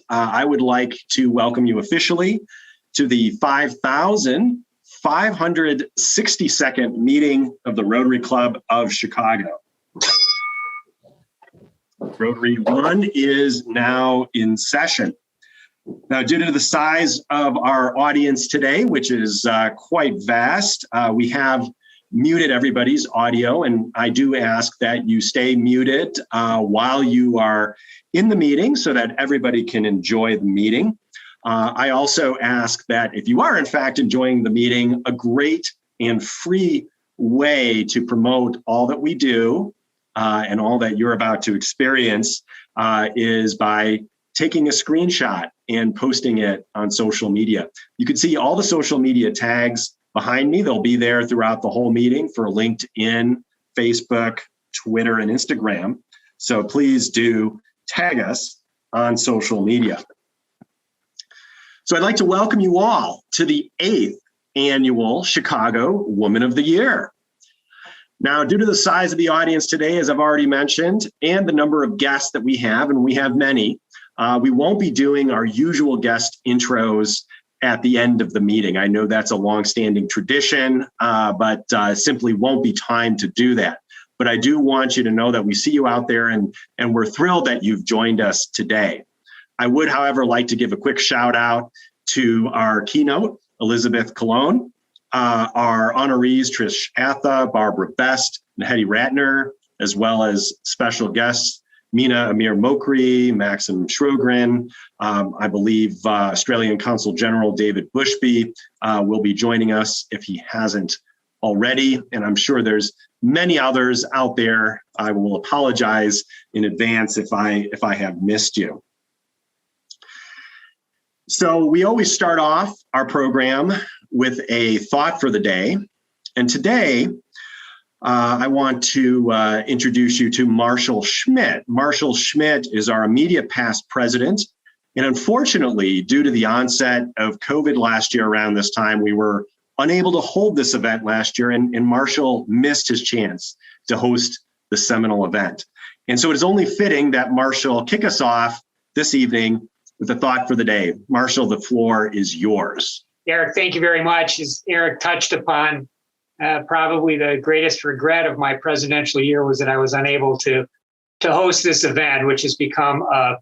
I would like to welcome you officially to the 5,562nd meeting of the Rotary Club of Chicago. Rotary 1 is now in session. Now, due to the size of our audience today, which is quite vast, we have muted everybody's audio, and I do ask that you stay muted while you are in the meeting so that everybody can enjoy the meeting. I also ask that if you are in fact enjoying the meeting, a great and free way to promote all that we do and all that you're about to experience is by taking a screenshot and posting it on social media. You can see all the social media tags behind me. They'll be there throughout the whole meeting for LinkedIn, Facebook, Twitter, and Instagram. So please do tag us on social media. So I'd like to welcome you all to the 8th annual Chicago Woman of the Year. Now, due to the size of the audience today, as I've already mentioned, and the number of guests that we have, and we have many, we won't be doing our usual guest intros at the end of the meeting. I know that's a longstanding tradition, but simply won't be time to do that. But I do want you to know that we see you out there and we're thrilled that you've joined us today. I would, however, like to give a quick shout out to our keynote, Elizabeth Colon, our honorees, Trish Atha, Barbara Best, and Hetty Ratner, as well as special guests, Mina Amir Mokri, Maxim Shrogren. I believe Australian Consul General David Bushby will be joining us if he hasn't already. And I'm sure there's many others out there. I will apologize in advance if I have missed you. So we always start off our program with a thought for the day. And today, I want to introduce you to Marshall Schmidt. Marshall Schmidt is our immediate past president. And unfortunately, due to the onset of COVID last year around this time, we were unable to hold this event last year, and Marshall missed his chance to host the seminal event. And so it is only fitting that Marshall kick us off this evening with a thought for the day. Marshall, the floor is yours. Eric, thank you very much. As Eric touched upon, probably the greatest regret of my presidential year was that I was unable to host this event, which has become a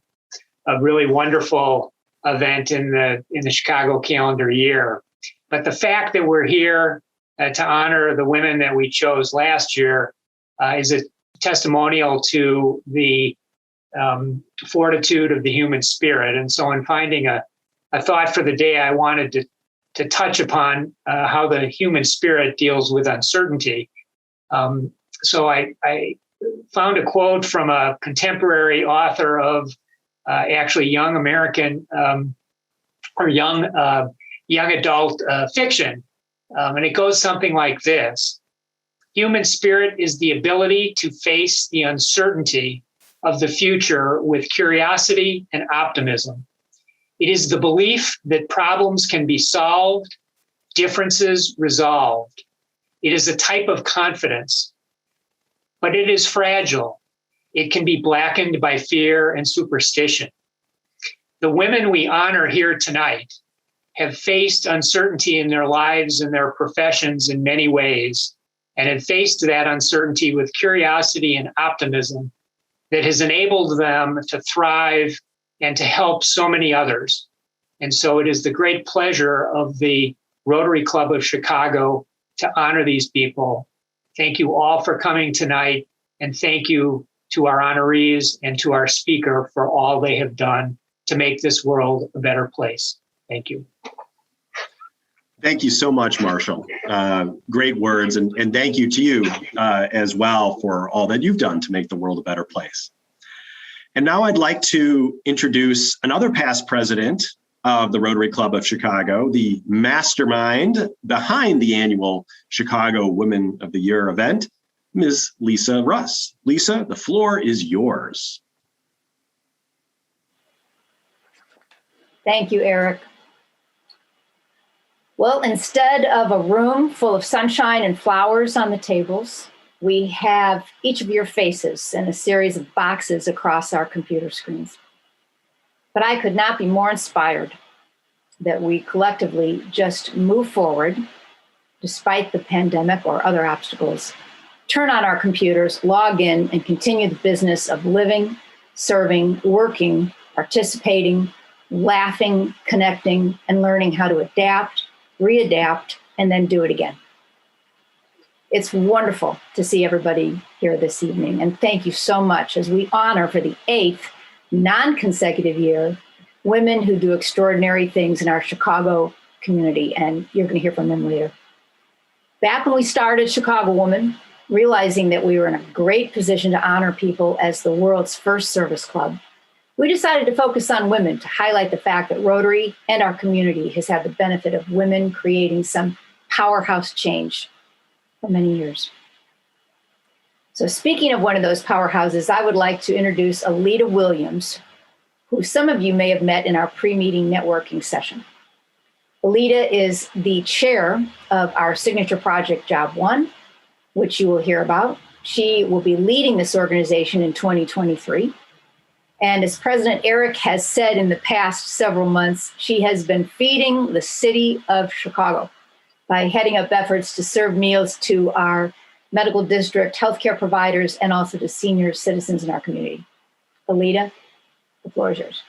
really wonderful event in the Chicago calendar year. But the fact that we're here to honor the women that we chose last year is a testimonial to the fortitude of the human spirit. And so in finding a thought for the day, I wanted to touch upon how the human spirit deals with uncertainty. So I found a quote from a contemporary author of actually young American or young adult fiction. And it goes something like this: human spirit is the ability to face the uncertainty of the future with curiosity and optimism. It is the belief that problems can be solved, differences resolved. It is a type of confidence, but it is fragile. It can be blackened by fear and superstition. The women we honor here tonight have faced uncertainty in their lives and their professions in many ways, and have faced that uncertainty with curiosity and optimism that has enabled them to thrive and to help so many others. And so it is the great pleasure of the Rotary Club of Chicago to honor these people. Thank you all for coming tonight, and thank you to our honorees and to our speaker for all they have done to make this world a better place. Thank you. Thank you so much, Marshall. Great words, and thank you to you as well for all that you've done to make the world a better place. And now I'd like to introduce another past president of the Rotary Club of Chicago, the mastermind behind the annual Chicago Women of the Year event, Ms. Lisa Russ. Lisa, the floor is yours. Thank you, Eric. Well, instead of a room full of sunshine and flowers on the tables, we have each of your faces in a series of boxes across our computer screens. But I could not be more inspired that we collectively just move forward despite the pandemic or other obstacles, turn on our computers, log in, and continue the business of living, serving, working, participating, laughing, connecting, and learning how to adapt, readapt, and then do it again. It's wonderful to see everybody here this evening, and thank you so much as we honor for the 8th non-consecutive year women who do extraordinary things in our Chicago community, and you're going to hear from them later. Back when we started Chicago Woman, realizing that we were in a great position to honor people as the world's first service club, we decided to focus on women to highlight the fact that Rotary and our community has had the benefit of women creating some powerhouse change for many years. So speaking of one of those powerhouses, I would like to introduce Alita Williams, who some of you may have met in our pre-meeting networking session. Alita is the chair of our signature project, Job One, which you will hear about. She will be leading this organization in 2023. And as President Eric has said in the past several months, she has been feeding the city of Chicago by heading up efforts to serve meals to our medical district, healthcare providers, and also to senior citizens in our community. Alita, the floor is yours.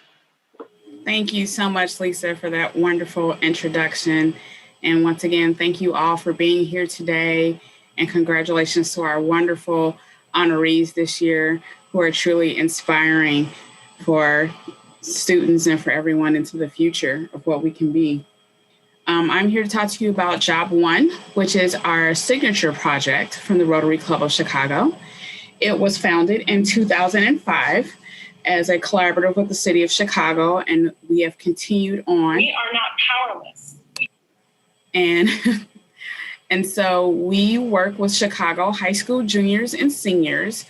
Thank you so much, Lisa, for that wonderful introduction. And once again, thank you all for being here today. And congratulations to our wonderful honorees this year who are truly inspiring for students and for everyone into the future of what we can be. I'm here to talk to you about Job One, which is our signature project from the Rotary Club of Chicago. It was founded in 2005 as a collaborative with the city of Chicago, and we have continued on. We are not powerless. And so we work with Chicago high school juniors and seniors,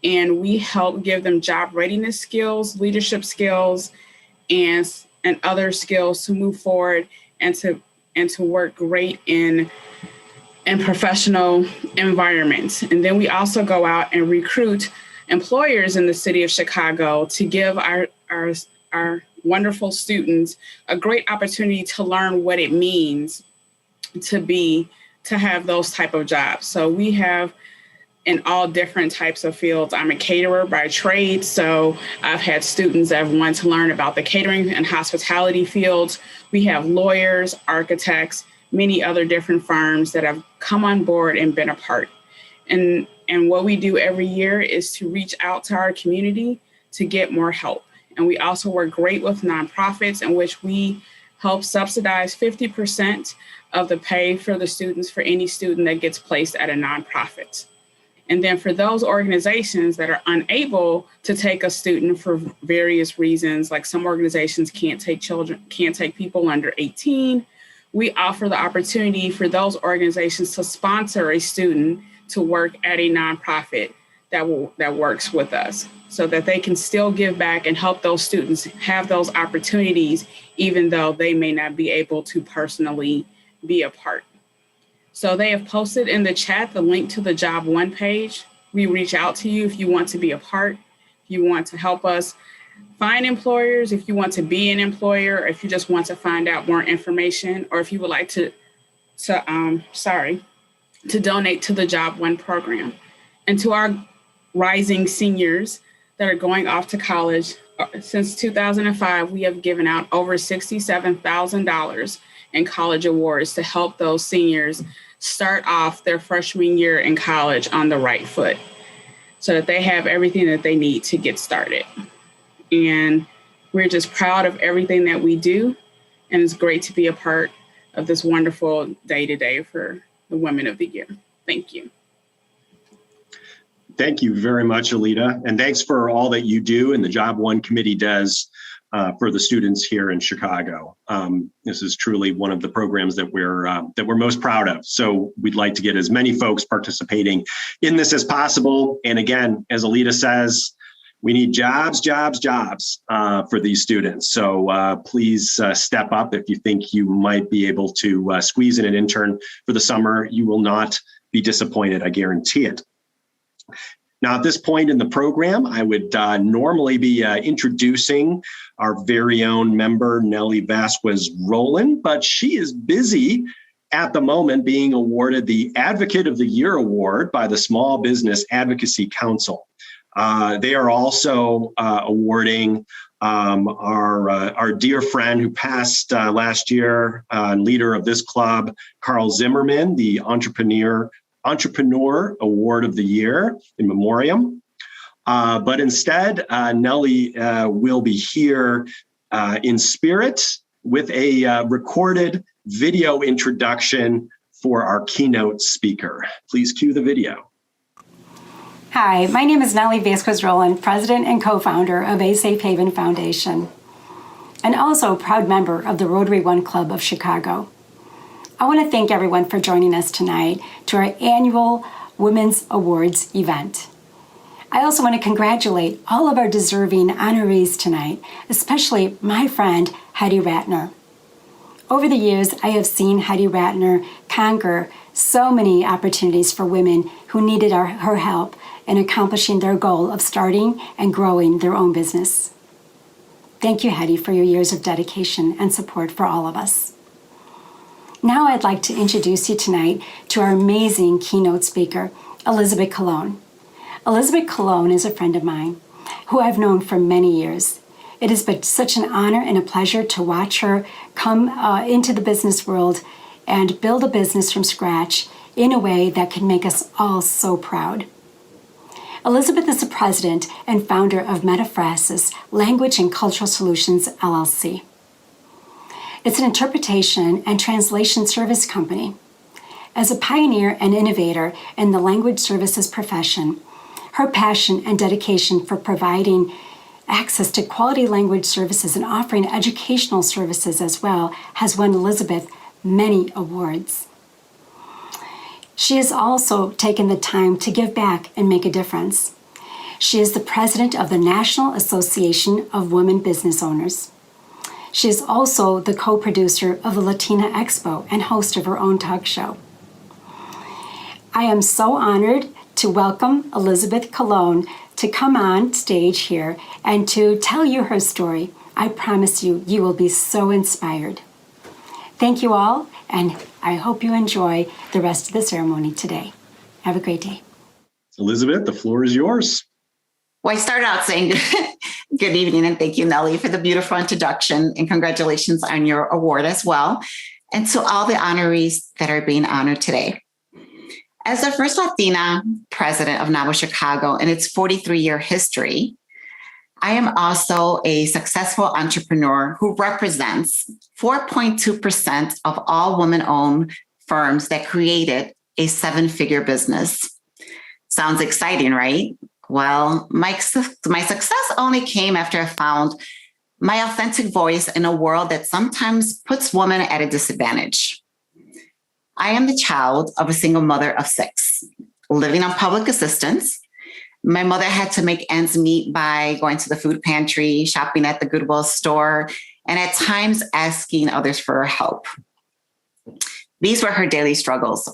and we help give them job readiness skills, leadership skills, and other skills to move forward and to work great in professional environments. And then we also go out and recruit employers in the city of Chicago to give our wonderful students a great opportunity to learn what it means to have those type of jobs. So we have in all different types of fields. I'm a caterer by trade, so I've had students that have wanted to learn about the catering and hospitality fields. We have lawyers, architects, many other different firms that have come on board and been a part. And what we do every year is to reach out to our community to get more help. And we also work great with nonprofits in which we help subsidize 50% of the pay for the students for any student that gets placed at a nonprofit. And then for those organizations that are unable to take a student for various reasons, like some organizations can't take people under 18, we offer the opportunity for those organizations to sponsor a student to work at a nonprofit that works with us so that they can still give back and help those students have those opportunities, even though they may not be able to personally be a part. So they have posted in the chat the link to the Job One page. We reach out to you if you want to be a part, if you want to help us find employers, if you want to be an employer, or if you just want to find out more information, or if you would like to donate to the Job One program. And to our rising seniors that are going off to college, since 2005, we have given out over $67,000 in college awards to help those seniors start off their freshman year in college on the right foot so that they have everything that they need to get started. And we're just proud of everything that we do. And it's great to be a part of this wonderful day today for the Women of the Year. Thank you. Thank you very much, Alita. And thanks for all that you do and the Job One committee does for the students here in Chicago. This is truly one of the programs that we're most proud of. So we'd like to get as many folks participating in this as possible. And again, as Alita says, we need jobs for these students. So please step up if you think you might be able to squeeze in an intern for the summer. You will not be disappointed, I guarantee it. Now, at this point in the program, I would normally be introducing our very own member, Nellie Vasquez-Rowland, but she is busy at the moment being awarded the Advocate of the Year Award by the Small Business Advocacy Council. They are also awarding our dear friend who passed last year, leader of this club, Carl Zimmerman, the Entrepreneur Award of the Year in memoriam. But instead, Nellie will be here in spirit with a recorded video introduction for our keynote speaker. Please cue the video. Hi, my name is Nellie Vasquez-Rowland, President and co-founder of A Safe Haven Foundation, and also a proud member of the Rotary One Club of Chicago. I want to thank everyone for joining us tonight to our annual Women's Awards event. I also want to congratulate all of our deserving honorees tonight, especially my friend Heidi Ratner. Over the years, I have seen Heidi Ratner conquer so many opportunities for women who needed her help in accomplishing their goal of starting and growing their own business. Thank you, Heidi, for your years of dedication and support for all of us. Now I'd like to introduce you tonight to our amazing keynote speaker, Elizabeth Colon. Elizabeth Colon is a friend of mine who I've known for many years. It has been such an honor and a pleasure to watch her come into the business world and build a business from scratch in a way that can make us all so proud. Elizabeth is the president and founder of Metaphrasis Language and Cultural Solutions, LLC. It's an interpretation and translation service company. As a pioneer and innovator in the language services profession, her passion and dedication for providing access to quality language services and offering educational services as well has won Elizabeth many awards. She has also taken the time to give back and make a difference. She is the president of the National Association of Women Business Owners. She is also the co-producer of the Latina Expo and host of her own talk show. I am so honored to welcome Elizabeth Colon to come on stage here and to tell you her story. I promise you, you will be so inspired. Thank you all, and I hope you enjoy the rest of the ceremony today. Have a great day. Elizabeth, the floor is yours. Well, I started out saying good evening and thank you, Nellie, for the beautiful introduction, and congratulations on your award as well. And to all the honorees that are being honored today. As the first Latina president of NAWA Chicago in its 43-year history, I am also a successful entrepreneur who represents 4.2% of all women-owned firms that created a seven-figure business. Sounds exciting, right? Well, my success only came after I found my authentic voice in a world that sometimes puts women at a disadvantage. I am the child of a single mother of 6, living on public assistance. My mother had to make ends meet by going to the food pantry, shopping at the Goodwill store, and at times asking others for help. These were her daily struggles.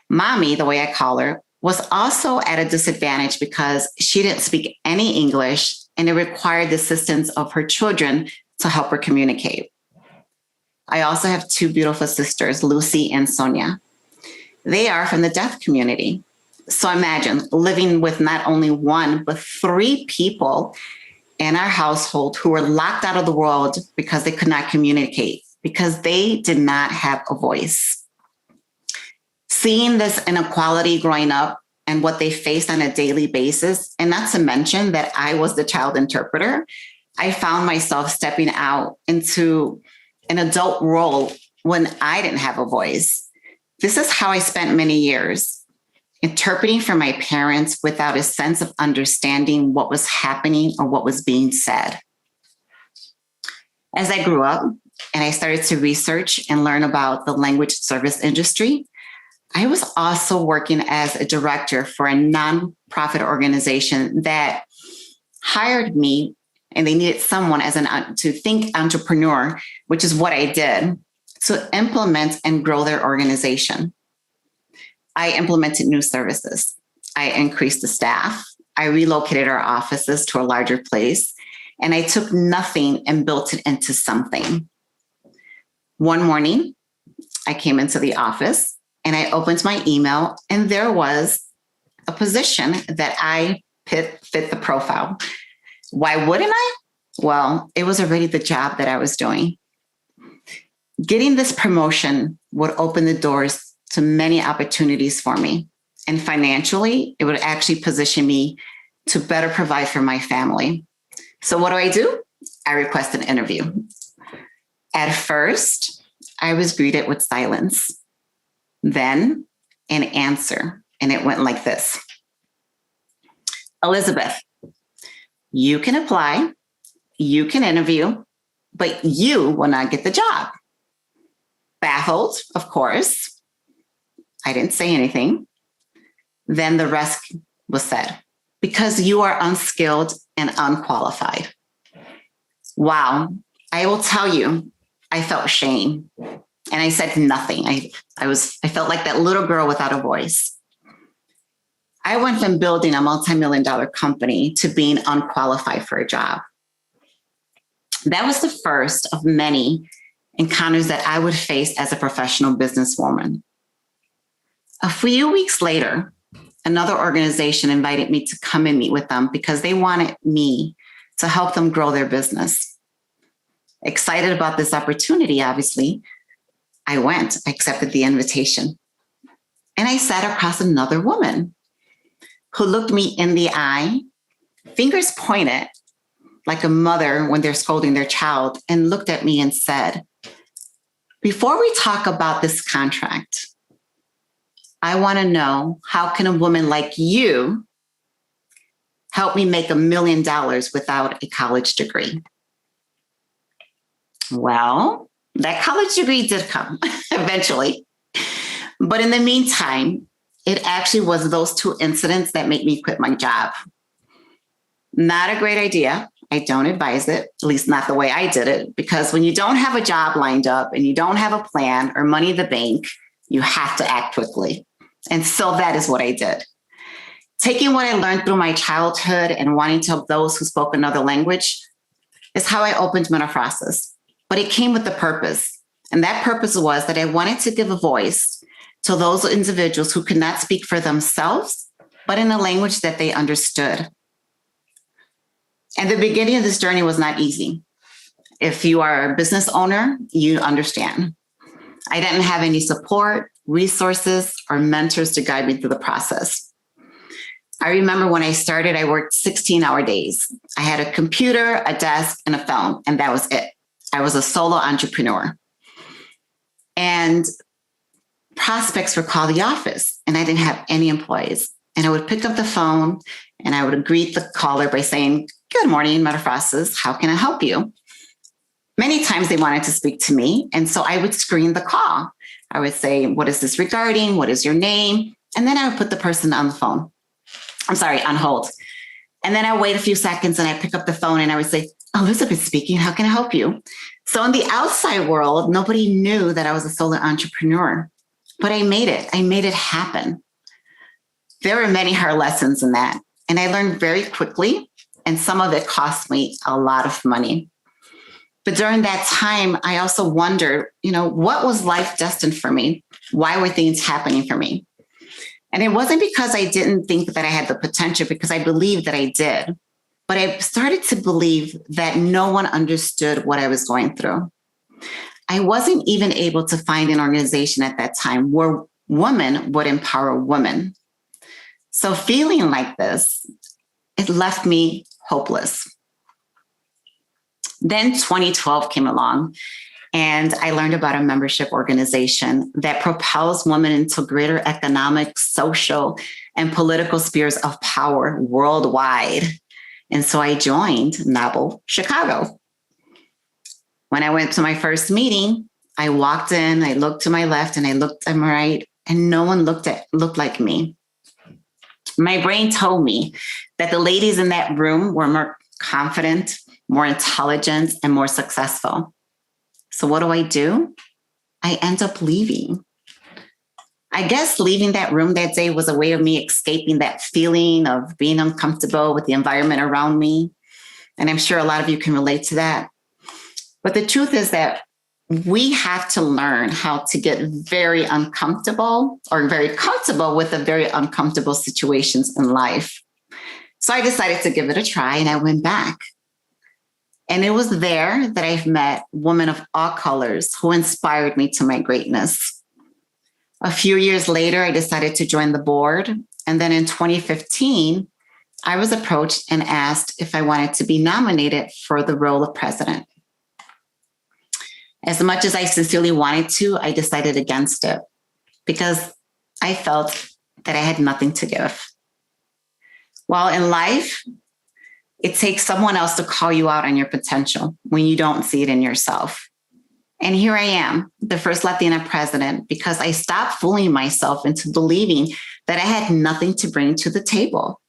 Mommy, the way I call her, was also at a disadvantage because she didn't speak any English, and it required the assistance of her children to help her communicate. I also have 2 beautiful sisters, Lucy and Sonia. They are from the deaf community. So imagine living with not only 1, but 3 people in our household who were locked out of the world because they could not communicate, because they did not have a voice. Seeing this inequality growing up and what they faced on a daily basis, and not to mention that I was the child interpreter, I found myself stepping out into an adult role when I didn't have a voice. This is how I spent many years, interpreting for my parents without a sense of understanding what was happening or what was being said. As I grew up and I started to research and learn about the language service industry, I was also working as a director for a nonprofit organization that hired me, and they needed someone to think entrepreneur, which is what I did, to implement and grow their organization. I implemented new services. I increased the staff. I relocated our offices to a larger place, and I took nothing and built it into something. One morning, I came into the office and I opened my email, and there was a position that I fit the profile. Why wouldn't I? Well, it was already the job that I was doing. Getting this promotion would open the doors to many opportunities for me. And financially, it would actually position me to better provide for my family. So what do? I request an interview. At first, I was greeted with silence, then an answer, and it went like this. Elizabeth, you can apply, you can interview, but you will not get the job. Baffled, of course. I didn't say anything. Then the rest was said, because you are unskilled and unqualified. Wow. I will tell you, I felt shame, and I said nothing. I felt like that little girl without a voice. I went from building a multi-million-dollar company to being unqualified for a job. That was the first of many encounters that I would face as a professional businesswoman. A few weeks later, another organization invited me to come and meet with them because they wanted me to help them grow their business. Excited about this opportunity, obviously, I went. I accepted the invitation. And I sat across another woman who looked me in the eye, fingers pointed like a mother when they're scolding their child, and looked at me and said, before we talk about this contract, I want to know, how can a woman like you help me make $1 million without a college degree? Well, that college degree did come eventually. But in the meantime, it actually was those two incidents that made me quit my job. Not a great idea. I don't advise it, at least not the way I did it, because when you don't have a job lined up and you don't have a plan or money in the bank, you have to act quickly. And so that is what I did. Taking what I learned through my childhood and wanting to help those who spoke another language is how I opened Metaphrasis. But it came with a purpose. And that purpose was that I wanted to give a voice to those individuals who could not speak for themselves, but in a language that they understood. And the beginning of this journey was not easy. If you are a business owner, you understand. I didn't have any support, resources, or mentors to guide me through the process. I remember when I started, I worked 16-hour days. I had a computer, a desk, and a phone, and that was it. I was a solo entrepreneur. And prospects would call the office, and I didn't have any employees. And I would pick up the phone, and I would greet the caller by saying, good morning, Metaphrasis, how can I help you? Many times they wanted to speak to me, and so I would screen the call. I would say, what is this regarding? What is your name? And then I would put the person on the phone. On hold. And then I wait a few seconds and I pick up the phone and I would say, Elizabeth speaking, how can I help you? So in the outside world, nobody knew that I was a solo entrepreneur, but I made it happen. There were many hard lessons in that. And I learned very quickly, and some of it cost me a lot of money. But during that time, I also wondered, what was life destined for me? Why were things happening for me? And it wasn't because I didn't think that I had the potential, because I believed that I did. But I started to believe that no one understood what I was going through. I wasn't even able to find an organization at that time where women would empower women. So feeling like this, it left me hopeless. Then 2012 came along, and I learned about a membership organization that propels women into greater economic, social, and political spheres of power worldwide. And so I joined NABL Chicago. When I went to my first meeting, I walked in, I looked to my left and I looked to my right, and no one looked like me. My brain told me that the ladies in that room were more confident, more intelligent, and more successful. So what do? I end up leaving. I guess leaving that room that day was a way of me escaping that feeling of being uncomfortable with the environment around me. And I'm sure a lot of you can relate to that. But the truth is that we have to learn how to get very uncomfortable or very comfortable with the very uncomfortable situations in life. So I decided to give it a try, and I went back. And it was there that I've met women of all colors who inspired me to my greatness. A few years later, I decided to join the board. And then in 2015, I was approached and asked if I wanted to be nominated for the role of president. As much as I sincerely wanted to, I decided against it because I felt that I had nothing to give. While in life, it takes someone else to call you out on your potential when you don't see it in yourself. And here I am, the first Latina president, because I stopped fooling myself into believing that I had nothing to bring to the table.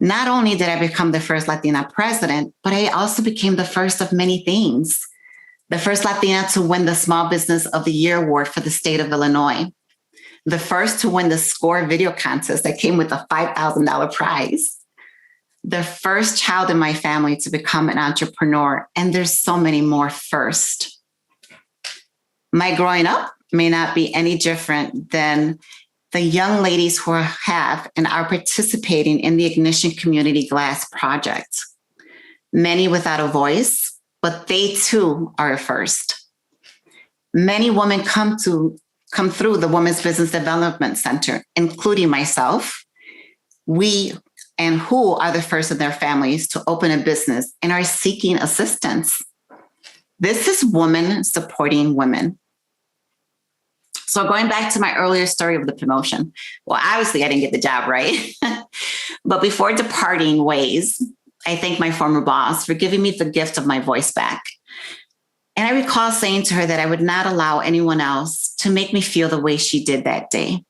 Not only did I become the first Latina president, but I also became the first of many things. The first Latina to win the Small Business of the Year award for the state of Illinois. The first to win the SCORE video contest that came with a $5,000 prize. The first child in my family to become an entrepreneur. And there's so many more first. My growing up may not be any different than the young ladies who have and are participating in the Ignition Community Glass Project. Many without a voice, but they too are a first. Many women come through the Women's Business Development Center, including myself. We and who are the first in their families to open a business and are seeking assistance. This is women supporting women. So going back to my earlier story of the promotion, well, obviously I didn't get the job, right? But before departing ways, I thank my former boss for giving me the gift of my voice back. And I recall saying to her that I would not allow anyone else to make me feel the way she did that day.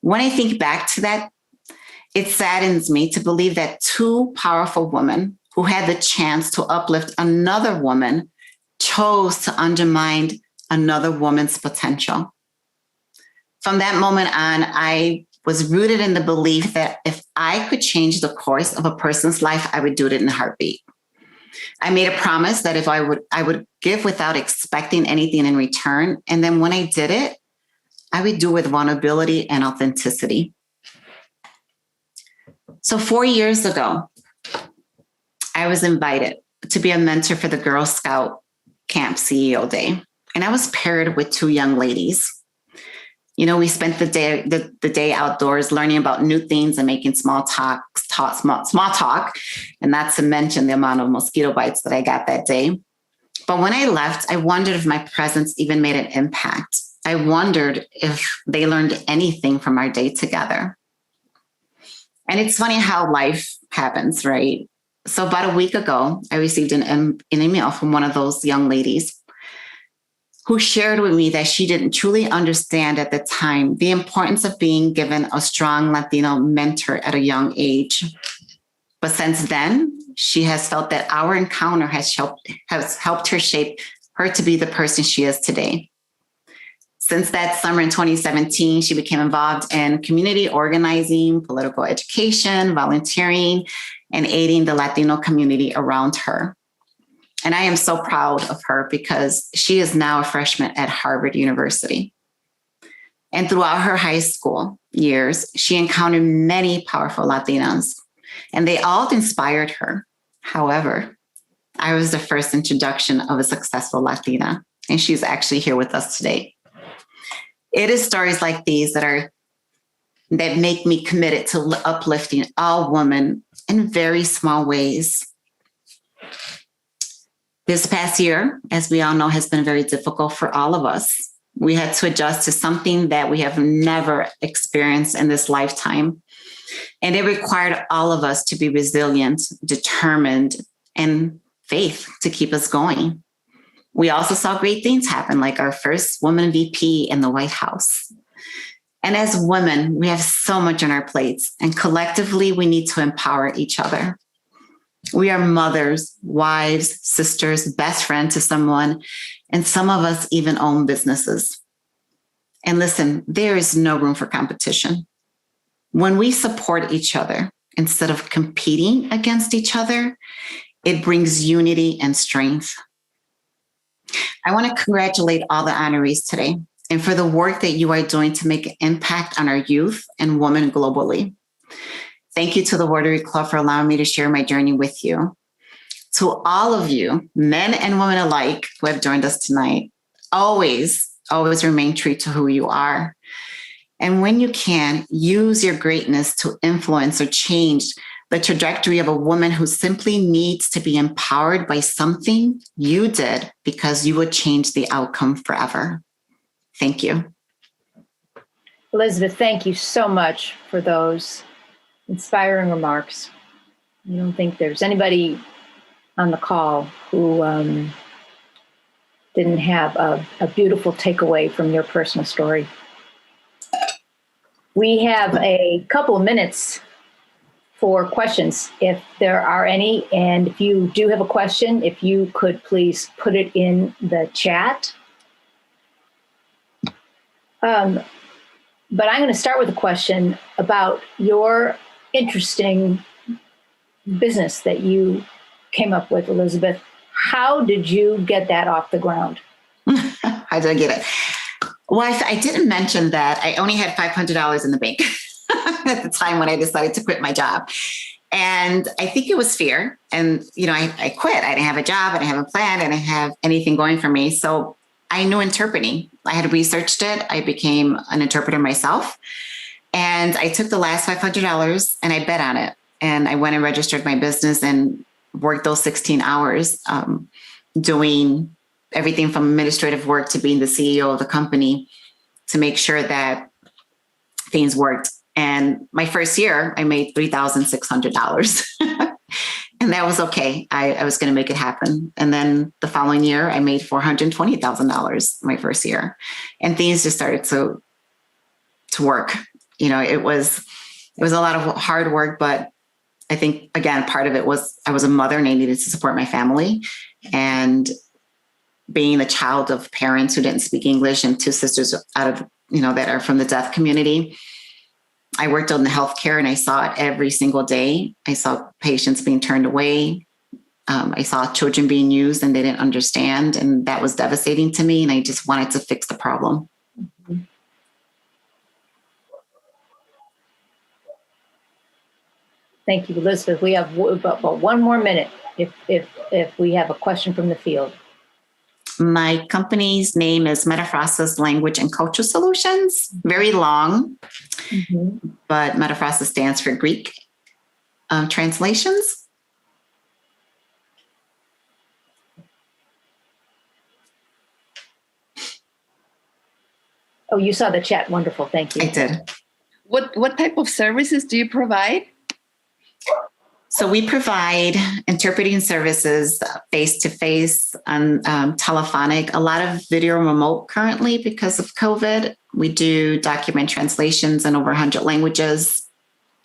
When I think back to that, it saddens me to believe that two powerful women who had the chance to uplift another woman chose to undermine another woman's potential. From that moment on, I was rooted in the belief that if I could change the course of a person's life, I would do it in a heartbeat. I made a promise that if I would give without expecting anything in return. And then when I did it, I would do it with vulnerability and authenticity. So 4 years ago, I was invited to be a mentor for the Girl Scout Camp CEO Day. And I was paired with two young ladies. You know, we spent the day outdoors learning about new things and making small talk, and not to mention the amount of mosquito bites that I got that day. But when I left, I wondered if my presence even made an impact. I wondered if they learned anything from our day together. And it's funny how life happens, right? So about a week ago, I received an email from one of those young ladies who shared with me that she didn't truly understand at the time the importance of being given a strong Latino mentor at a young age. But since then, she has felt that our encounter has helped her shape her to be the person she is today. Since that summer in 2017, she became involved in community organizing, political education, volunteering, and aiding the Latino community around her. And I am so proud of her because she is now a freshman at Harvard University. And throughout her high school years, she encountered many powerful Latinas, and they all inspired her. However, I was the first introduction of a successful Latina, and she's actually here with us today. It is stories like these that make me committed to uplifting all women in very small ways. This past year, as we all know, has been very difficult for all of us. We had to adjust to something that we have never experienced in this lifetime. And it required all of us to be resilient, determined, and faith to keep us going. We also saw great things happen, like our first woman VP in the White House. And as women, we have so much on our plates, and collectively, we need to empower each other. We are mothers, wives, sisters, best friend to someone, and some of us even own businesses. And listen, there is no room for competition. When we support each other instead of competing against each other, it brings unity and strength. I want to congratulate all the honorees today and for the work that you are doing to make an impact on our youth and women globally. Thank you to the Rotary Club for allowing me to share my journey with you. To all of you, men and women alike, who have joined us tonight, always remain true to who you are. And when you can, use your greatness to influence or change the trajectory of a woman who simply needs to be empowered by something you did because you would change the outcome forever. Thank you. Elizabeth, thank you so much for those inspiring remarks. I don't think there's anybody on the call who didn't have a beautiful takeaway from your personal story. We have a couple of minutes for questions, if there are any. And if you do have a question, if you could please put it in the chat. But I'm going to start with a question about your interesting business that you came up with, Elizabeth. How did you get that off the ground? How did I get it? Well, I didn't mention that I only had $500 in the bank at the time when I decided to quit my job. And I think it was fear. And, I quit. I didn't have a job. I didn't have a plan. I didn't have anything going for me. So I knew interpreting. I had researched it. I became an interpreter myself. And I took the last $500 and I bet on it. And I went and registered my business and worked those 16 hours doing everything from administrative work to being the CEO of the company to make sure that things worked. And my first year, I made $3,600. And that was okay. I was going to make it happen. And then the following year, I made $420,000 my first year. And things just started to work. It was a lot of hard work, but I think, again, part of it was I was a mother and I needed to support my family. And being a child of parents who didn't speak English and two sisters that are from the deaf community, I worked on the healthcare and I saw it every single day. I saw patients being turned away. I saw children being used and they didn't understand. And that was devastating to me. And I just wanted to fix the problem. Mm-hmm. Thank you, Elizabeth. We have about 1 more minute if we have a question from the field. My company's name is Metafrasis Language and Cultural Solutions. Very long, but Metafrasis stands for Greek translations. Oh, you saw the chat. Wonderful. Thank you. I did. What type of services do you provide? So we provide interpreting services face-to-face and telephonic, a lot of video remote currently because of COVID. We do document translations in over 100 languages.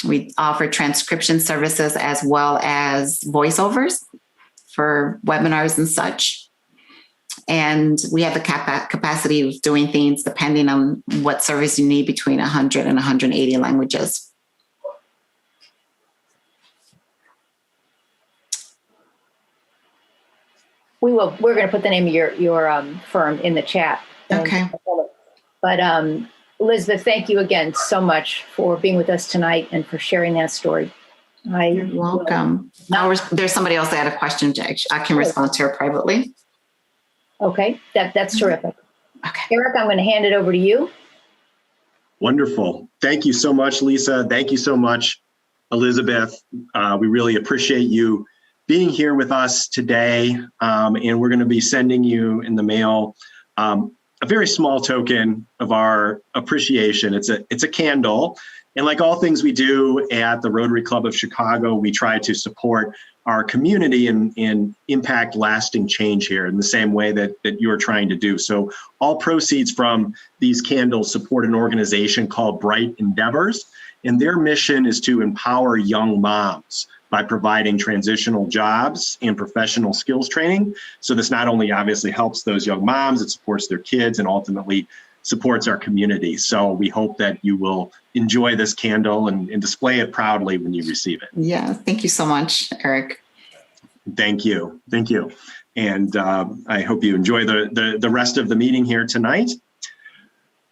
We offer transcription services as well as voiceovers for webinars and such. And we have the capacity of doing things depending on what service you need between 100 and 180 languages. We're going to put the name of your firm in the chat. Okay. But Elizabeth, thank you again so much for being with us tonight and for sharing that story. You're welcome. There's somebody else that had a question. I can respond to her privately. Okay, that's terrific. Okay. Eric, I'm going to hand it over to you. Wonderful. Thank you so much, Lisa. Thank you so much, Elizabeth. We really appreciate you being here with us today. And we're going to be sending you in the mail a very small token of our appreciation. It's a candle. And like all things we do at the Rotary Club of Chicago, we try to support our community and impact lasting change here in the same way that you're trying to do. So all proceeds from these candles support an organization called Bright Endeavors. And their mission is to empower young moms by providing transitional jobs and professional skills training. So this not only obviously helps those young moms, it supports their kids and ultimately supports our community. So we hope that you will enjoy this candle and display it proudly when you receive it. Yeah, thank you so much, Eric. Thank you. Thank you. And I hope you enjoy the rest of the meeting here tonight.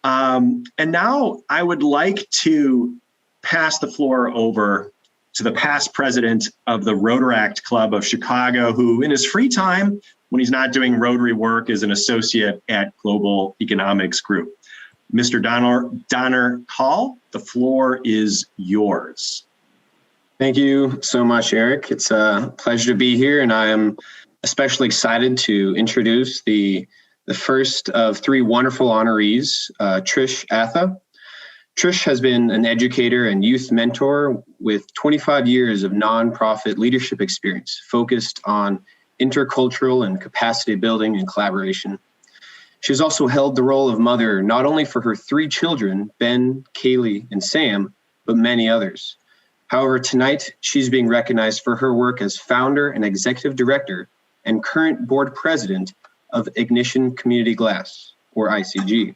And now I would like to pass the floor over to the past president of the Rotaract Club of Chicago, who in his free time, when he's not doing Rotary work, is an associate at Global Economics Group. Mr. Donner Hall, the floor is yours. Thank you so much, Eric. It's a pleasure to be here, and I am especially excited to introduce the first of three wonderful honorees, Trish Atha. Trish has been an educator and youth mentor with 25 years of nonprofit leadership experience focused on intercultural and capacity building and collaboration. She has also held the role of mother not only for her three children, Ben, Kaylee, and Sam, but many others. However, tonight she's being recognized for her work as founder and executive director and current board president of Ignition Community Glass, or ICG.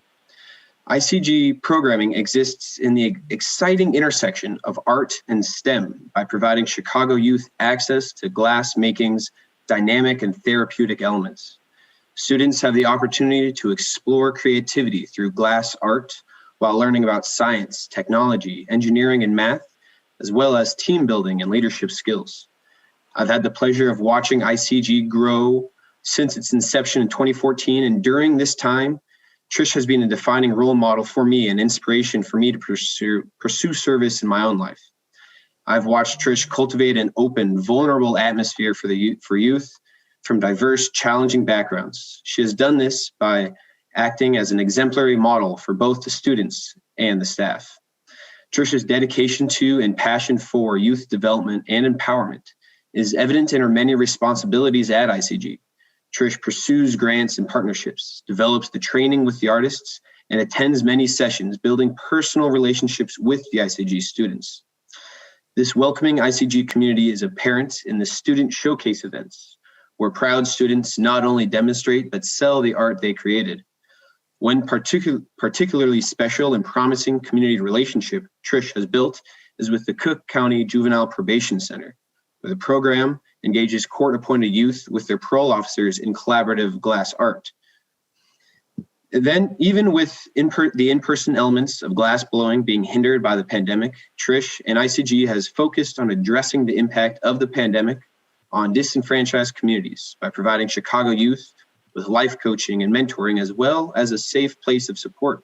ICG programming exists in the exciting intersection of art and STEM by providing Chicago youth access to glass making's dynamic and therapeutic elements. Students have the opportunity to explore creativity through glass art while learning about science, technology, engineering, and math, as well as team building and leadership skills. I've had the pleasure of watching ICG grow since its inception in 2014, and during this time, Trish has been a defining role model for me and inspiration for me to pursue service in my own life. I've watched Trish cultivate an open, vulnerable atmosphere for youth from diverse, challenging backgrounds. She has done this by acting as an exemplary model for both the students and the staff. Trish's dedication to and passion for youth development and empowerment is evident in her many responsibilities at ICG. Trish pursues grants and partnerships, develops the training with the artists, and attends many sessions, building personal relationships with the ICG students. This welcoming ICG community is apparent in the student showcase events, where proud students not only demonstrate, but sell the art they created. One particularly special and promising community relationship Trish has built is with the Cook County Juvenile Probation Center, where the program engages court-appointed youth with their parole officers in collaborative glass art. And then, even with the in-person elements of glass blowing being hindered by the pandemic, Trish and ICG has focused on addressing the impact of the pandemic on disenfranchised communities by providing Chicago youth with life coaching and mentoring, as well as a safe place of support.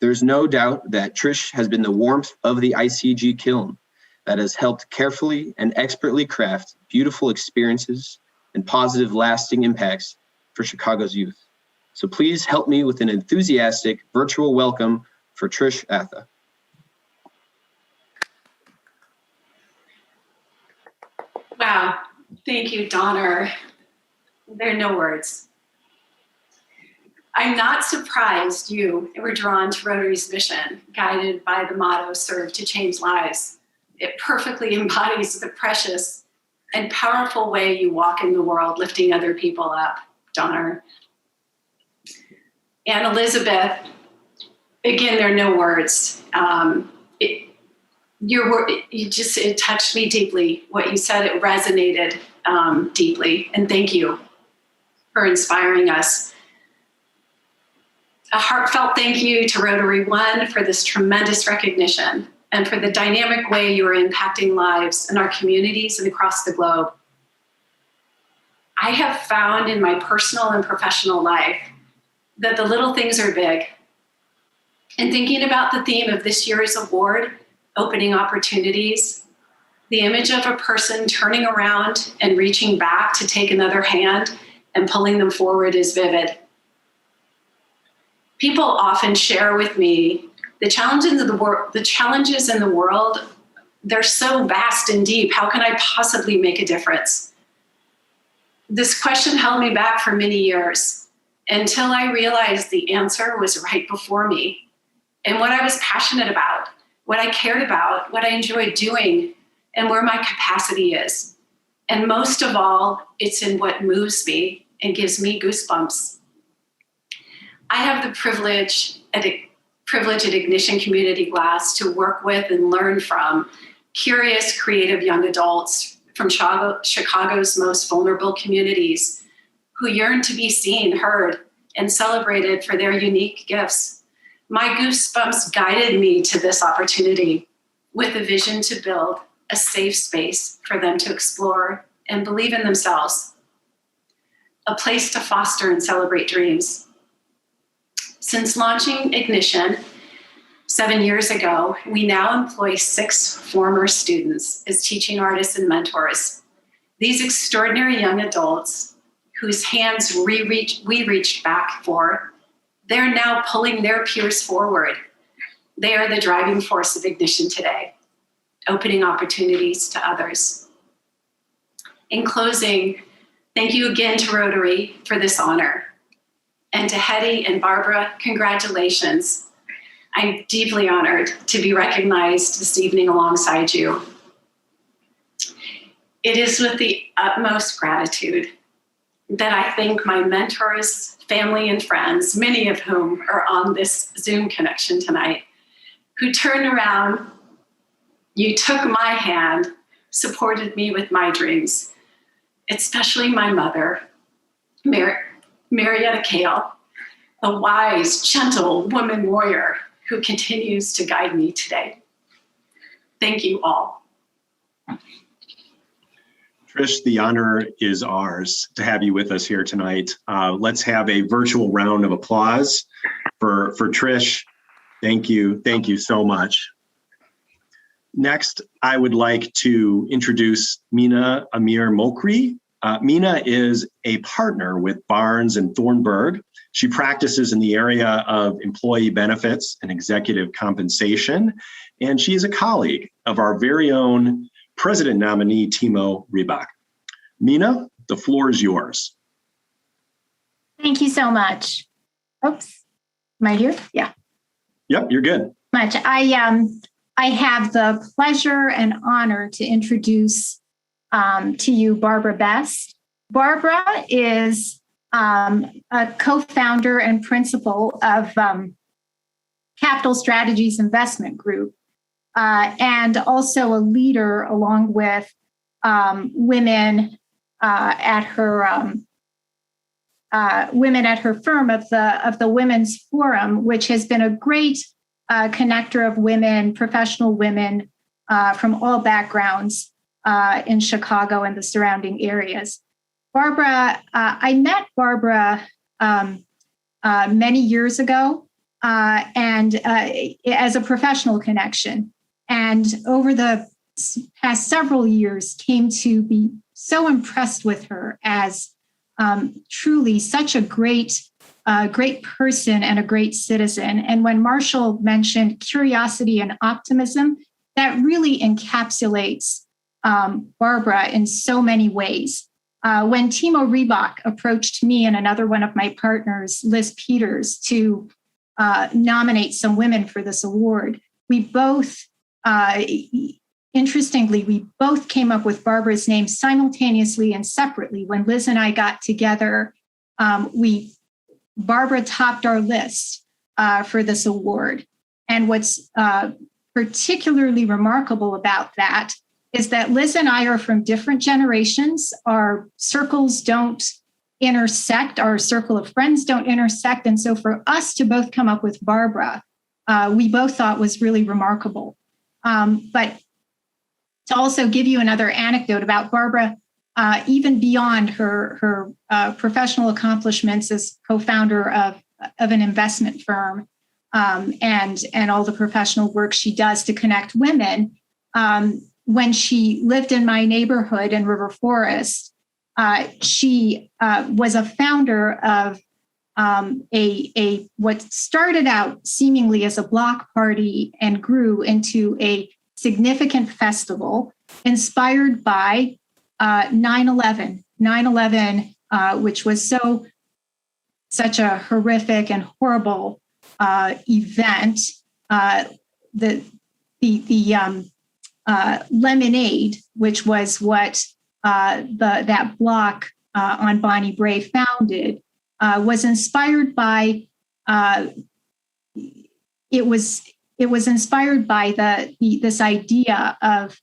There's no doubt that Trish has been the warmth of the ICG kiln that has helped carefully and expertly craft beautiful experiences and positive lasting impacts for Chicago's youth. So please help me with an enthusiastic virtual welcome for Trish Atha. Wow, thank you, Donner. There are no words. I'm not surprised you were drawn to Rotary's mission, guided by the motto, serve to change lives. It perfectly embodies the precious and powerful way you walk in the world, lifting other people up, Donner. And Elizabeth, again, there are no words. It touched me deeply. What you said, it resonated deeply. And thank you for inspiring us. A heartfelt thank you to Rotary One for this tremendous recognition and for the dynamic way you are impacting lives in our communities and across the globe. I have found in my personal and professional life that the little things are big. And thinking about the theme of this year's award, opening opportunities, the image of a person turning around and reaching back to take another hand and pulling them forward is vivid. People often share with me the challenges in the world, they're so vast and deep. How can I possibly make a difference? This question held me back for many years until I realized the answer was right before me. And what I was passionate about, what I cared about, what I enjoyed doing, and where my capacity is. And most of all, it's in what moves me and gives me goosebumps. I have the privilege at Ignition Community Glass to work with and learn from curious, creative young adults from Chicago's most vulnerable communities who yearn to be seen, heard, and celebrated for their unique gifts. My goosebumps guided me to this opportunity with a vision to build a safe space for them to explore and believe in themselves, a place to foster and celebrate dreams. Since launching Ignition 7 years ago, we now employ 6 former students as teaching artists and mentors. These extraordinary young adults whose hands we reached back for, they're now pulling their peers forward. They are the driving force of Ignition today, opening opportunities to others. In closing, thank you again to Rotary for this honor. And to Hetty and Barbara, congratulations. I'm deeply honored to be recognized this evening alongside you. It is with the utmost gratitude that I thank my mentors, family, and friends, many of whom are on this Zoom connection tonight, who turned around, you took my hand, supported me with my dreams, especially my mother, Marietta Kale, a wise, gentle woman warrior who continues to guide me today. Thank you all. Trish, the honor is ours to have you with us here tonight. Let's have a virtual round of applause for Trish. Thank you. Thank you so much. Next, I would like to introduce Mina Amir Mokri. Mina is a partner with Barnes and Thornburg. She practices in the area of employee benefits and executive compensation, and she is a colleague of our very own President nominee, Timo Rybak. Mina, the floor is yours. Thank you so much. Oops, am I here? Yeah. Yep, you're good. I have the pleasure and honor to introduce to you Barbara Best. Barbara is a co-founder and principal of Capital Strategies Investment Group, and also a leader along with women at her firm of the Women's Forum, which has been a great connector of women, professional women from all backgrounds in Chicago and the surrounding areas. Barbara, I met Barbara many years ago, and as a professional connection, and over the past several years came to be so impressed with her as truly such a great person and a great citizen. And when Marshall mentioned curiosity and optimism, that really encapsulates Barbara in so many ways. When Timo Rybak approached me and another one of my partners, Liz Peters, to nominate some women for this award, we both, interestingly, we both came up with Barbara's name simultaneously and separately. When Liz and I got together, Barbara topped our list for this award. And what's particularly remarkable about that is that Liz and I are from different generations. Our circles don't intersect. Our circle of friends don't intersect. And so for us to both come up with Barbara, we both thought was really remarkable. But to also give you another anecdote about Barbara, even beyond her professional accomplishments as co-founder of an investment firm, and all the professional work she does to connect women, when she lived in my neighborhood in River Forest, she was a founder of a what started out seemingly as a block party and grew into a significant festival inspired by 9/11. 9/11, which was such a horrific and horrible event. The Lemonade, which was what that block on Bonnie Bray founded, was inspired by it was inspired by this idea of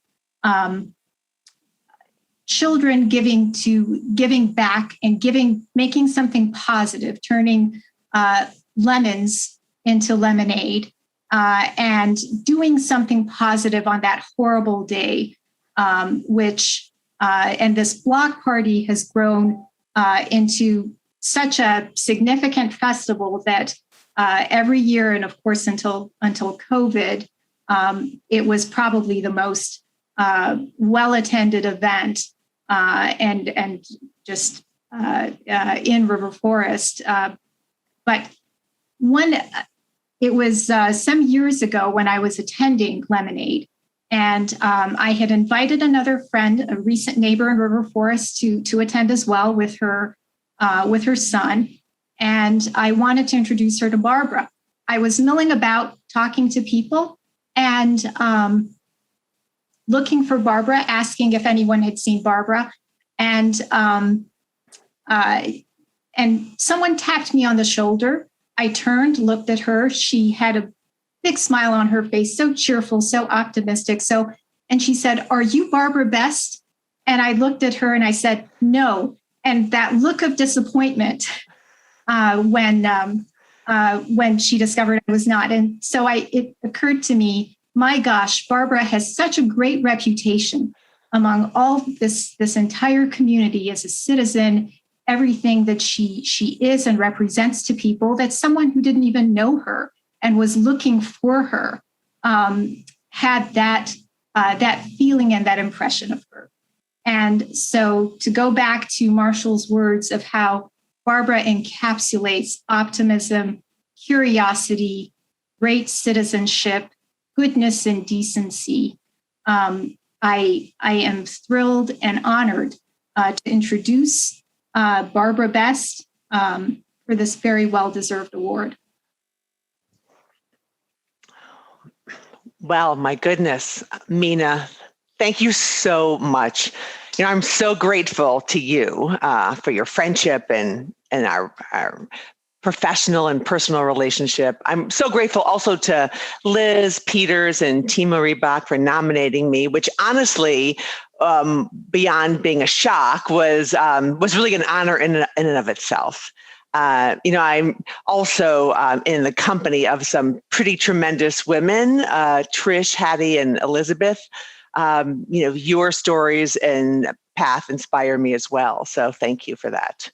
children giving back and making something positive, turning lemons into lemonade, and doing something positive on that horrible day, and this block party has grown into such a significant festival that every year, and of course until COVID, it was probably the most well-attended event and just in River Forest. But it was some years ago when I was attending Lemonade, and I had invited another friend, a recent neighbor in River Forest, to attend as well with her son. And I wanted to introduce her to Barbara. I was milling about talking to people and looking for Barbara, asking if anyone had seen Barbara. And someone tapped me on the shoulder. I turned, looked at her. She had a big smile on her face, so cheerful, so optimistic. And she said, "Are you Barbara Best?" And I looked at her and I said, "No." And that look of disappointment when she discovered I was not. And so it occurred to me, my gosh, Barbara has such a great reputation among all this entire community as a citizen, everything that she is and represents to people, that someone who didn't even know her and was looking for her had that feeling and that impression of her. And so to go back to Marshall's words of how Barbara encapsulates optimism, curiosity, great citizenship, goodness, and decency, I am thrilled and honored to introduce Barbara Best for this very well-deserved award. Well, my goodness, Mina, thank you so much. I'm so grateful to you for your friendship and our professional and personal relationship. I'm so grateful also to Liz Peters and Timo Reebok for nominating me, which honestly, beyond being a shock, was really an honor in and of itself. I'm also in the company of some pretty tremendous women, Trish, Hattie, and Elizabeth. Your stories and path inspire me as well. So thank you for that.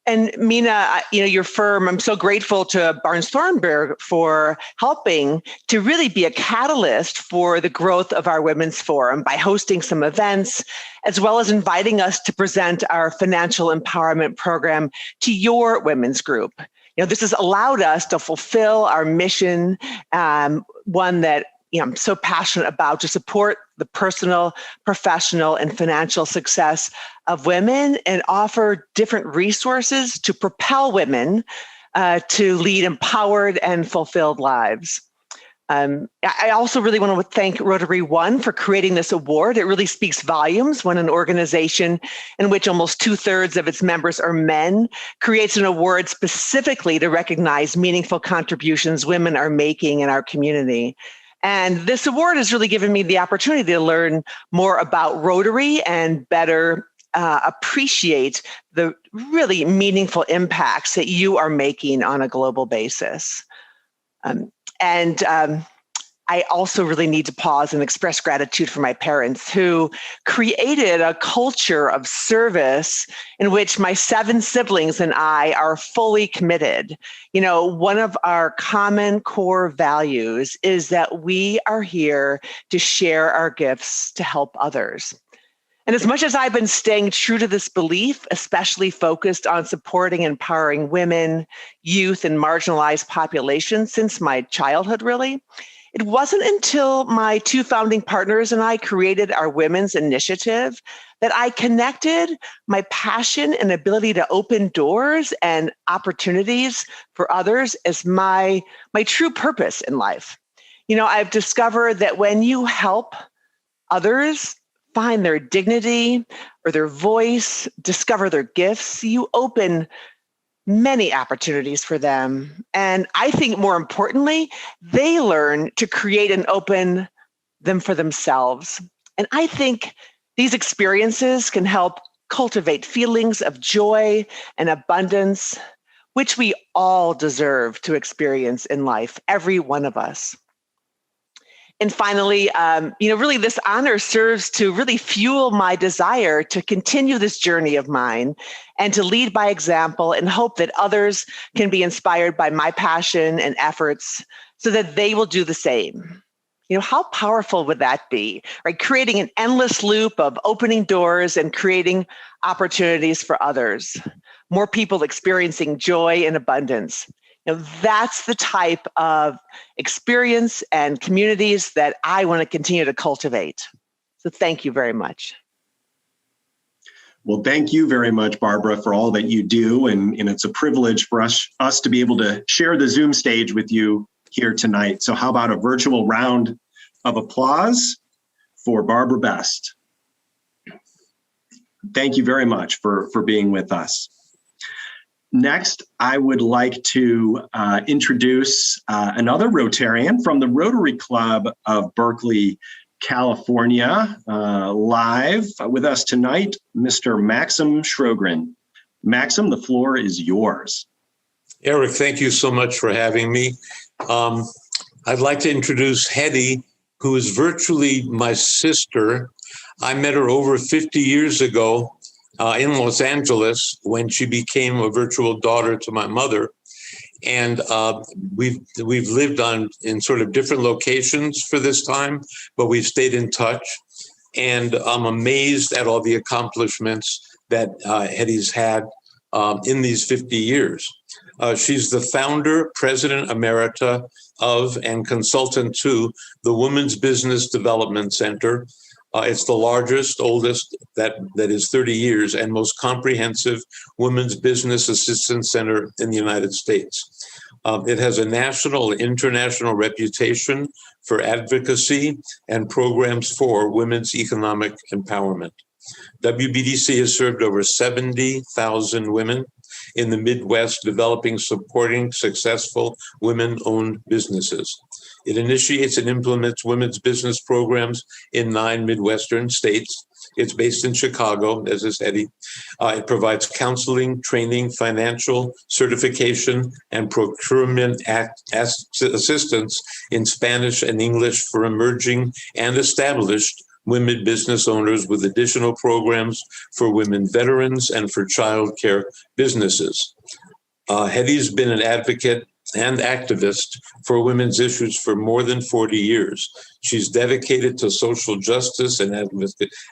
And Mina, your firm, I'm so grateful to Barnes Thornburg for helping to really be a catalyst for the growth of our Women's Forum by hosting some events, as well as inviting us to present our financial empowerment program to your women's group. This has allowed us to fulfill our mission, one that I'm so passionate about, to support the personal, professional, and financial success of women and offer different resources to propel women to lead empowered and fulfilled lives. I also really want to thank Rotary One for creating this award. It really speaks volumes when an organization in which almost 2/3 of its members are men creates an award specifically to recognize meaningful contributions women are making in our community. And this award has really given me the opportunity to learn more about Rotary and better appreciate the really meaningful impacts that you are making on a global basis. I also really need to pause and express gratitude for my parents who created a culture of service in which my 7 siblings and I are fully committed. One of our common core values is that we are here to share our gifts to help others. And as much as I've been staying true to this belief, especially focused on supporting and empowering women, youth, and marginalized populations since my childhood, really, it wasn't until my 2 founding partners and I created our women's initiative that I connected my passion and ability to open doors and opportunities for others as my true purpose in life. I've discovered that when you help others find their dignity or their voice, discover their gifts, you open many opportunities for them. And I think more importantly, they learn to create and open them for themselves. And I think these experiences can help cultivate feelings of joy and abundance, which we all deserve to experience in life, every one of us. And finally, really this honor serves to really fuel my desire to continue this journey of mine and to lead by example and hope that others can be inspired by my passion and efforts so that they will do the same. How powerful would that be, right? Creating an endless loop of opening doors and creating opportunities for others, more people experiencing joy and abundance. That's the type of experience and communities that I want to continue to cultivate. So thank you very much. Well, thank you very much, Barbara, for all that you do. And it's a privilege for us to be able to share the Zoom stage with you here tonight. So how about a virtual round of applause for Barbara Best? Thank you very much for being with us. Next, I would like to introduce another Rotarian from the Rotary Club of Berkeley, California, live with us tonight, Mr. Maxim Shrogren. Maxim, the floor is yours. Eric, thank you so much for having me. I'd like to introduce Hetty, who is virtually my sister. I met her over 50 years ago in Los Angeles when she became a virtual daughter to my mother. And we've lived in sort of different locations for this time, but we've stayed in touch. And I'm amazed at all the accomplishments that Hetty's had in these 50 years. She's the founder, president emerita of, and consultant to the Women's Business Development Center. It's the largest, oldest, that is 30 years, and most comprehensive women's business assistance center in the United States. It has a national and international reputation for advocacy and programs for women's economic empowerment. WBDC has served over 70,000 women in the Midwest, supporting successful women-owned businesses. It initiates and implements women's business programs in 9 Midwestern states. It's based in Chicago, as is Hetty. It provides counseling, training, financial certification, and procurement assistance in Spanish and English for emerging and established women business owners, with additional programs for women veterans and for childcare businesses. Hetty's been an advocate and activist for women's issues for more than 40 years. She's dedicated to social justice and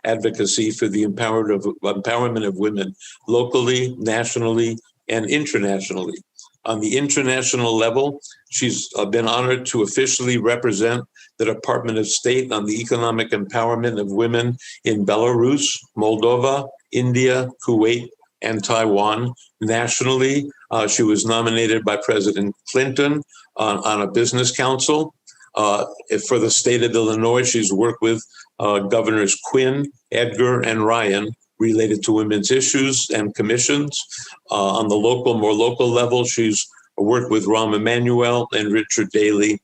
advocacy for the empowerment of women locally, nationally, and internationally. On the international level, she's been honored to officially represent the Department of State on the economic empowerment of women in Belarus, Moldova, India, Kuwait, and Taiwan. Nationally, she was nominated by President Clinton on a business council. For the state of Illinois, she's worked with Governors Quinn, Edgar, and Ryan related to women's issues and commissions. On the more local level, she's worked with Rahm Emanuel and Richard Daley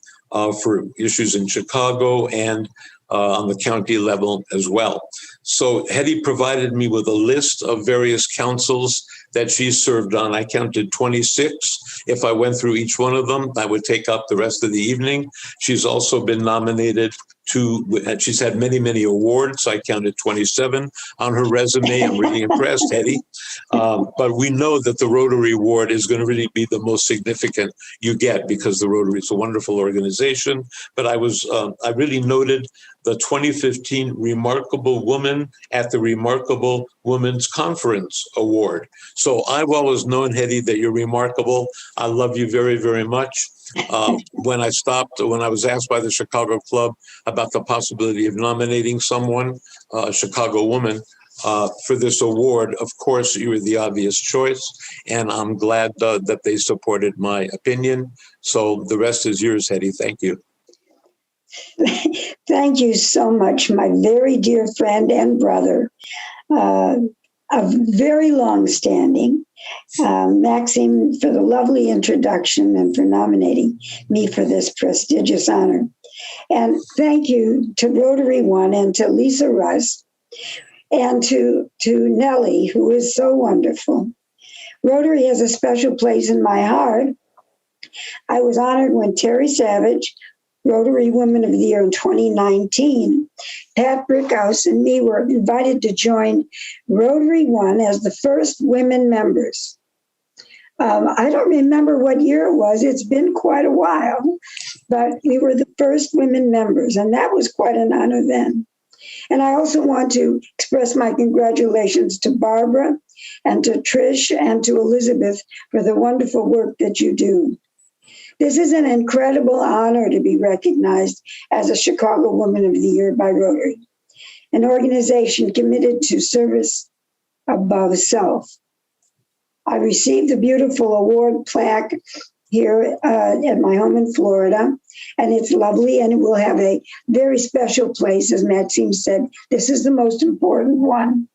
for issues in Chicago and on the county level as well. So Hetty provided me with a list of various councils that she served on. I counted 26. If I went through each one of them, I would take up the rest of the evening. She's also been nominated she's had many, many awards. I counted 27 on her resume. I'm really impressed, Hetty. But we know that the Rotary Award is going to really be the most significant you get, because the Rotary is a wonderful organization. But I really noted the 2015 Remarkable Woman at the Remarkable Women's Conference Award. So I've always known, Hetty, that you're remarkable. I love you very, very much. When I was asked by the Chicago Club about the possibility of nominating someone, a Chicago woman, for this award, of course, you were the obvious choice, and I'm glad that they supported my opinion. So the rest is yours, Hetty. Thank you. Thank you so much, my very dear friend and brother, of very long standing. Maxine, for the lovely introduction and for nominating me for this prestigious honor. And thank you to Rotary One and to Lisa Russ and to Nellie, who is so wonderful. Rotary has a special place in my heart. I was honored when Terry Savage, Rotary Woman of the Year in 2019, Pat Brickhouse and me were invited to join Rotary One as the first women members. I don't remember what year it was. It's been quite a while, but we were the first women members, and that was quite an honor then. And I also want to express my congratulations to Barbara and to Trish and to Elizabeth for the wonderful work that you do. This is an incredible honor to be recognized as a Chicago Woman of the Year by Rotary, an organization committed to service above self. I received a beautiful award plaque here at my home in Florida, and it's lovely, and it will have a very special place. As Maxine said, this is the most important one.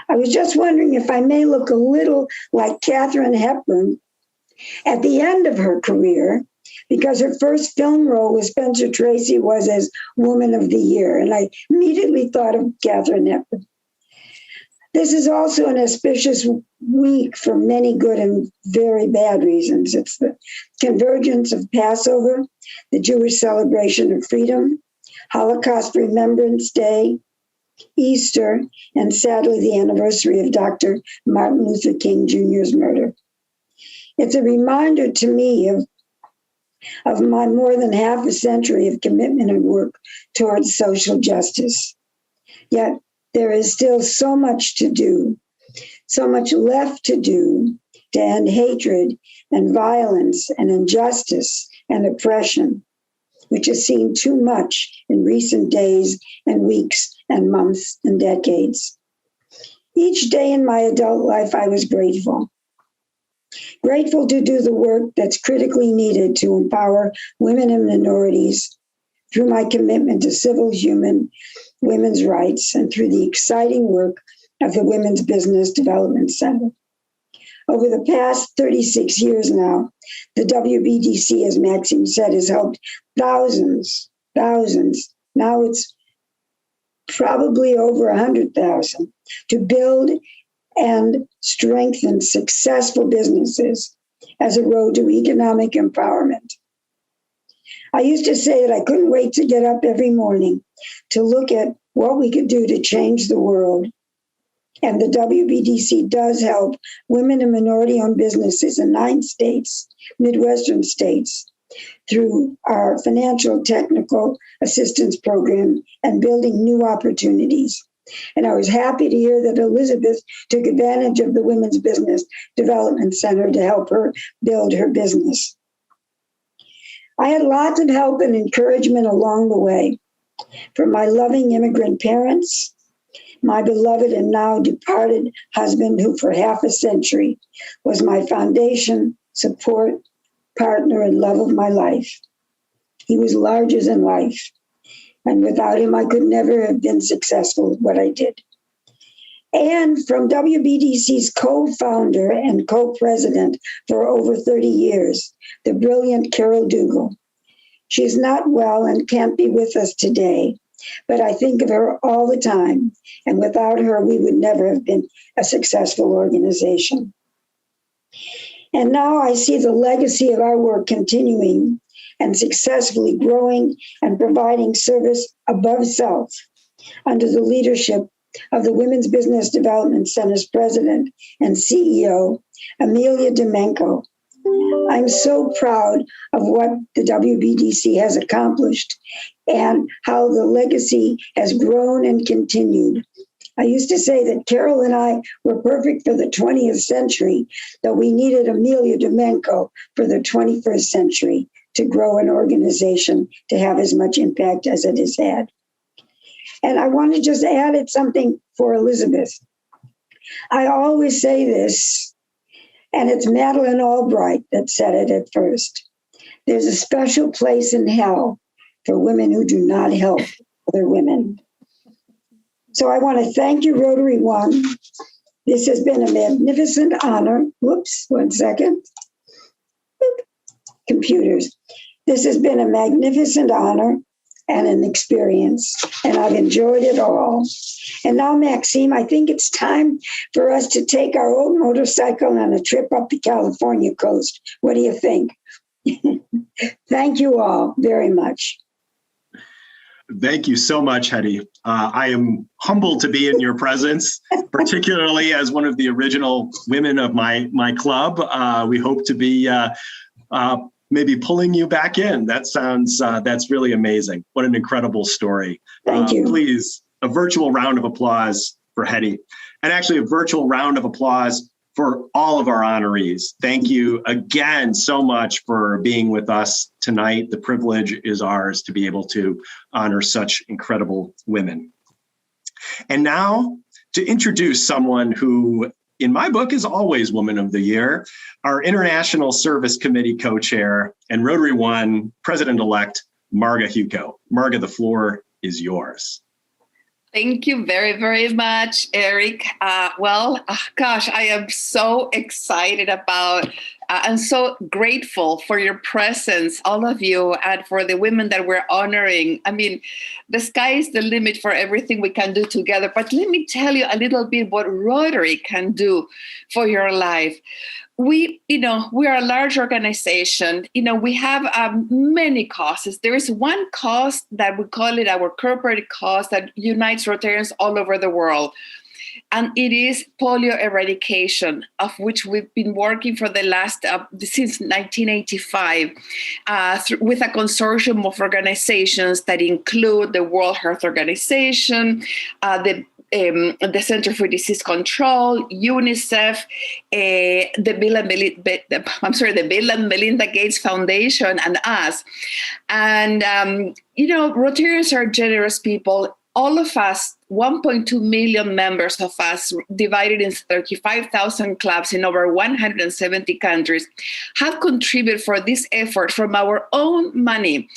I was just wondering if I may look a little like Katharine Hepburn at the end of her career, because her first film role with Spencer Tracy was as Woman of the Year, and I immediately thought of Katharine Hepburn. This is also an auspicious week for many good and very bad reasons. It's the convergence of Passover, the Jewish celebration of freedom, Holocaust Remembrance Day, Easter, and sadly the anniversary of Dr. Martin Luther King Jr.'s murder. It's a reminder to me of my more than half a century of commitment and work towards social justice. Yet there is still so much to do, so much left to do to end hatred and violence and injustice and oppression, which is seen too much in recent days and weeks and months and decades. Each day in my adult life, I was grateful. Grateful to do the work that's critically needed to empower women and minorities through my commitment to civil human women's rights and through the exciting work of the Women's Business Development Center. Over the past 36 years now, the WBDC, as Maxine said, has helped thousands. Now it's probably over 100,000 to build and strengthen successful businesses as a road to economic empowerment. I used to say that I couldn't wait to get up every morning to look at what we could do to change the world. And the WBDC does help women and minority-owned businesses in 9 states, Midwestern states, through our financial technical assistance program and building new opportunities. And I was happy to hear that Elizabeth took advantage of the Women's Business Development Center to help her build her business. I had lots of help and encouragement along the way from my loving immigrant parents, my beloved and now departed husband, who for half a century was my foundation, support, partner, and love of my life. He was larger than life. And without him, I could never have been successful at what I did. And from WBDC's co-founder and co-president for over 30 years, the brilliant Carol Dougal. She's not well and can't be with us today, but I think of her all the time. And without her, we would never have been a successful organization. And now I see the legacy of our work continuing and successfully growing and providing service above self under the leadership of the Women's Business Development Center's president and CEO, Amelia Domenko. I'm so proud of what the WBDC has accomplished and how the legacy has grown and continued. I used to say that Carol and I were perfect for the 20th century, that we needed Amelia Domenko for the 21st century to grow an organization to have as much impact as it has had. And I want to just add something for Elizabeth. I always say this, and it's Madeleine Albright that said it at first. There's a special place in hell for women who do not help other women. So I want to thank you, Rotary One, This has been a magnificent honor. Whoops, one second. Boop. Computers. This has been a magnificent honor and an experience, and I've enjoyed it all. And now, Maxime, I think it's time for us to take our old motorcycle on a trip up the California coast. What do you think? Thank you all very much. Thank you so much, Hetty. I am humbled to be in your presence, particularly as one of the original women of my club. We hope to be maybe pulling you back in. That's really amazing. What an incredible story. Thank you. Please, a virtual round of applause for Hetty, and actually a virtual round of applause for all of our honorees. Thank you again so much for being with us tonight. The privilege is ours to be able to honor such incredible women. And now to introduce someone who, in my book, is always Woman of the Year, our International Service Committee co-chair and Rotary One President-elect, Marga Hugo. Marga, the floor is yours. Thank you very, very much, Eric. Gosh, I am so excited about and so grateful for your presence, all of you, and for the women that we're honoring. I mean, the sky is the limit for everything we can do together. But let me tell you a little bit what Rotary can do for your life. We are a large organization. We have many causes. There is one cause that we call it our corporate cause that unites Rotarians all over the world. And it is polio eradication, of which we've been working for the last, since 1985, with a consortium of organizations that include the World Health Organization, the Center for Disease Control, UNICEF, the Bill and Melinda Gates Foundation, and us. And, Rotarians are generous people. All of us, 1.2 million members of us, divided in 35,000 clubs in over 170 countries, have contributed for this effort from our own money,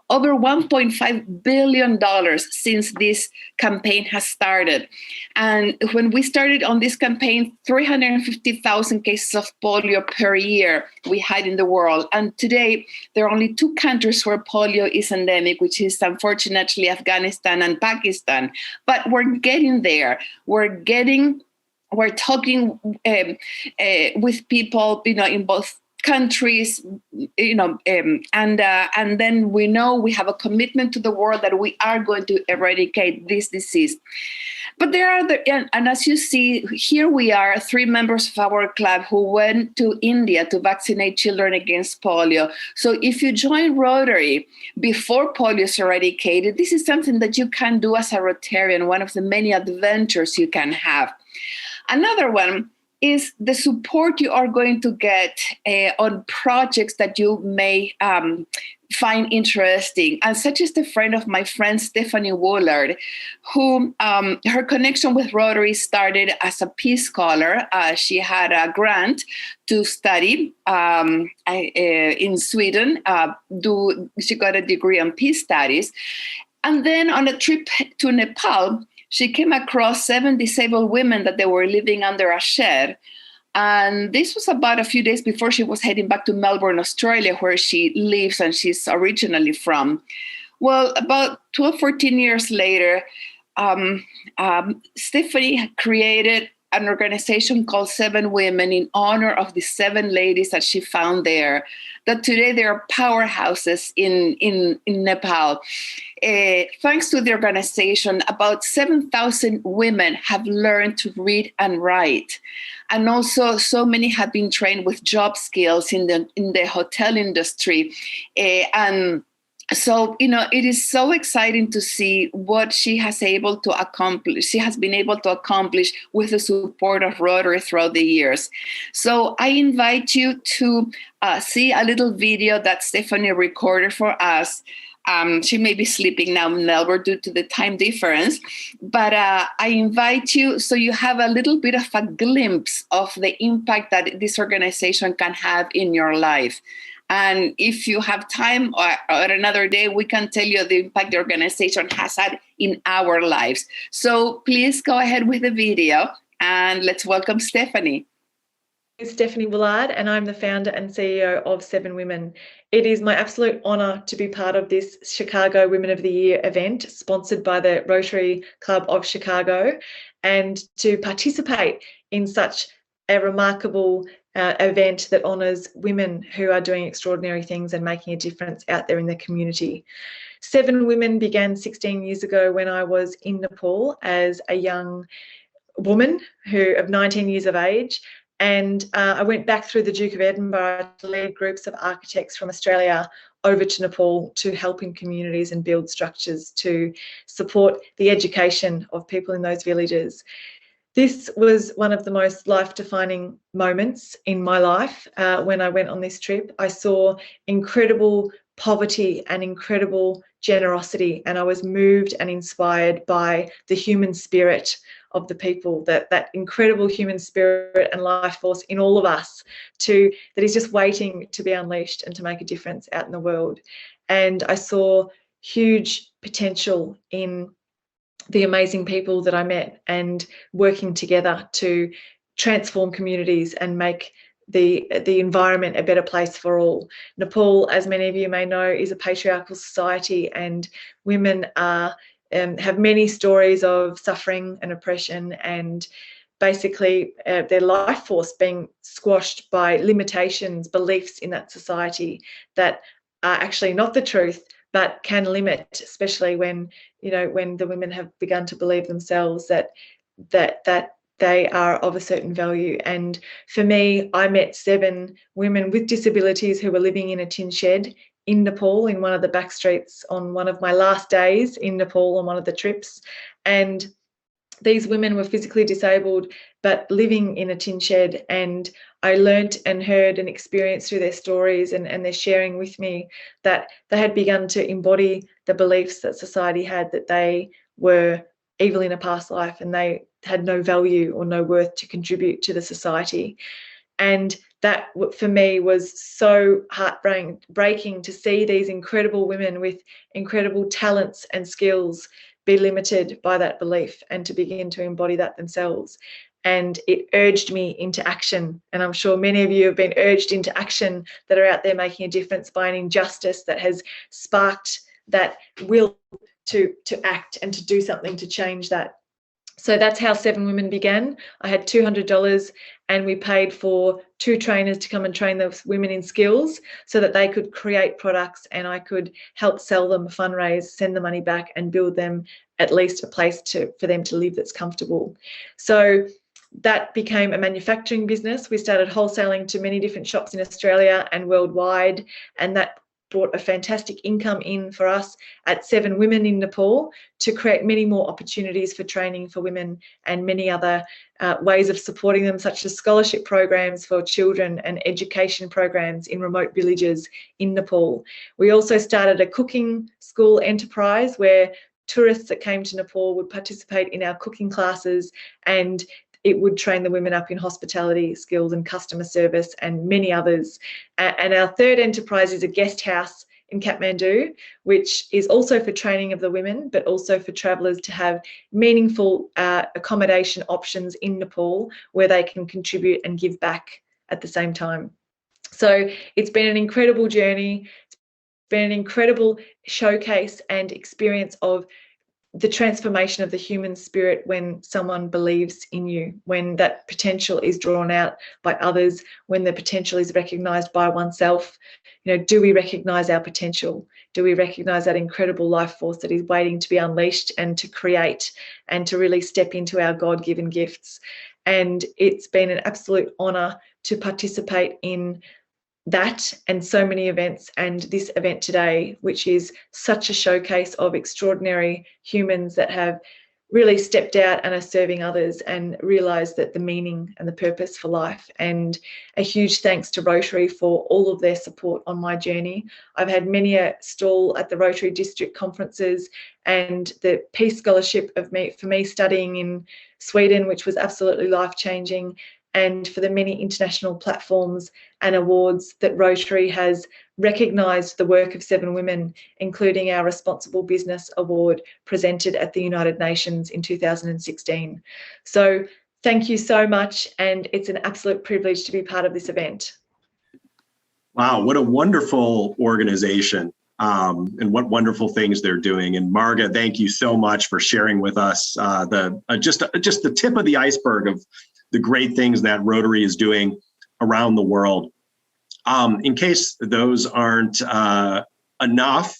over $1.5 billion since this campaign has started. And when we started on this campaign, 350,000 cases of polio per year we had in the world. And today, there are only 2 countries where polio is endemic, which is unfortunately Afghanistan and Pakistan. But we're getting there. We're talking with people, in both countries, and then we know we have a commitment to the world that we are going to eradicate this disease. But there are and as you see, here we are, 3 members of our club who went to India to vaccinate children against polio. So if you join Rotary before polio is eradicated, this is something that you can do as a Rotarian, one of the many adventures you can have. Another one is the support you are going to get on projects that you may find interesting. And such is the friend of my friend, Stephanie Woolard, who her connection with Rotary started as a Peace Scholar. She had a grant to study in Sweden. She got a degree in peace studies. And then on a trip to Nepal, she came across 7 disabled women that they were living under a shed. And this was about a few days before she was heading back to Melbourne, Australia, where she lives and she's originally from. Well, about 12, 14 years later, Stephanie created an organization called 7 Women in honor of the 7 ladies that she found there, that today they are powerhouses in Nepal. Thanks to the organization, about 7,000 women have learned to read and write. And also so many have been trained with job skills in the hotel industry. And so, it is so exciting to see what she has been able to accomplish with the support of Rotary throughout the years. So I invite you to see a little video that Stephanie recorded for us. She may be sleeping now in Melbourne due to the time difference, but I invite you so you have a little bit of a glimpse of the impact that this organization can have in your life. And if you have time or another day, we can tell you the impact the organization has had in our lives. So please go ahead with the video And let's welcome Stephanie. I'm Stephanie Willard, and I'm the founder and CEO of Seven Women. It is my absolute honour to be part of this Chicago Women of the Year event, sponsored by the Rotary Club of Chicago, and to participate in such a remarkable event that honours women who are doing extraordinary things and making a difference out there in the community. Seven Women began 16 years ago when I was in Nepal as a young woman of 19 years of age. And I went back through the Duke of Edinburgh to lead groups of architects from Australia over to Nepal to help in communities and build structures to support the education of people in those villages. This was one of the most life-defining moments in my life when I went on this trip. I saw incredible poverty and incredible generosity, and I was moved and inspired by the human spirit of the people, that incredible human spirit and life force in all of us that is just waiting to be unleashed and to make a difference out in the world. And I saw huge potential in the amazing people that I met and working together to transform communities and make the environment a better place for all. Nepal, as many of you may know, is a patriarchal society, and women have many stories of suffering and oppression, and basically their life force being squashed by limitations, beliefs in that society that are actually not the truth, but can limit, especially when the women have begun to believe themselves that they are of a certain value. And for me, I met 7 women with disabilities who were living in a tin shed in Nepal, in one of the back streets, on one of my last days in Nepal on one of the trips. And these women were physically disabled but living in a tin shed, and I learnt and heard and experienced through their stories and their sharing with me that they had begun to embody the beliefs that society had, that they were evil in a past life and they had no value or no worth to contribute to the society. And that, for me, was so heartbreaking to see these incredible women with incredible talents and skills be limited by that belief and to begin to embody that themselves. And it urged me into action. And I'm sure many of you have been urged into action that are out there making a difference by an injustice that has sparked that will to act and to do something to change that. So that's how Seven Women began. I had $200 and we paid for 2 trainers to come and train those women in skills so that they could create products and I could help sell them, fundraise, send the money back and build them at least a place for them to live that's comfortable. So that became a manufacturing business. We started wholesaling to many different shops in Australia and worldwide, and that brought a fantastic income in for us at Seven Women in Nepal to create many more opportunities for training for women and many other ways of supporting them, such as scholarship programs for children and education programs in remote villages in Nepal. We also started a cooking school enterprise where tourists that came to Nepal would participate in our cooking classes, and it would train the women up in hospitality skills and customer service and many others. And our third enterprise is a guest house in Kathmandu, which is also for training of the women, but also for travellers to have meaningful accommodation options in Nepal where they can contribute and give back at the same time. So it's been an incredible journey. It's been an incredible showcase and experience of the transformation of the human spirit when someone believes in you, when that potential is drawn out by others, when the potential is recognised by oneself. Do we recognise our potential? Do we recognise that incredible life force that is waiting to be unleashed and to create and to really step into our God-given gifts? And it's been an absolute honour to participate in that and so many events, and this event today, which is such a showcase of extraordinary humans that have really stepped out and are serving others and realised that the meaning and the purpose for life. And a huge thanks to Rotary for all of their support on my journey. I've had many a stall at the Rotary district conferences, and the Peace Scholarship for me studying in Sweden, which was absolutely life-changing, and for the many international platforms and awards that Rotary has recognised the work of Seven Women, including our Responsible Business Award presented at the United Nations in 2016. So Thank you so much. And it's an absolute privilege to be part of this event. Wow, what a wonderful organization, and what wonderful things they're doing. And Marga, thank you so much for sharing with us just the tip of the iceberg of the great things that Rotary is doing around the world. In case those aren't enough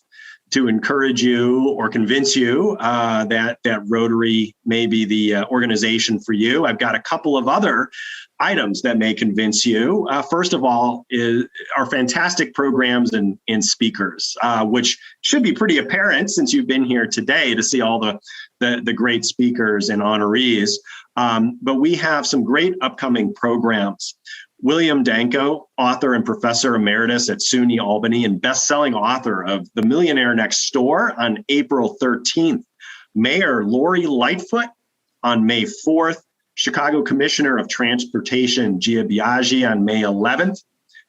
to encourage you or convince you that Rotary may be the organization for you, I've got a couple of other items that may convince you. First of all, is our fantastic programs and speakers, which should be pretty apparent since you've been here today to see all the great speakers and honorees. But we have some great upcoming programs. William Danko, author and professor emeritus at SUNY Albany and best-selling author of The Millionaire Next Door on April 13th. Mayor Lori Lightfoot on May 4th. Chicago Commissioner of Transportation Gia Biaggi on May 11th.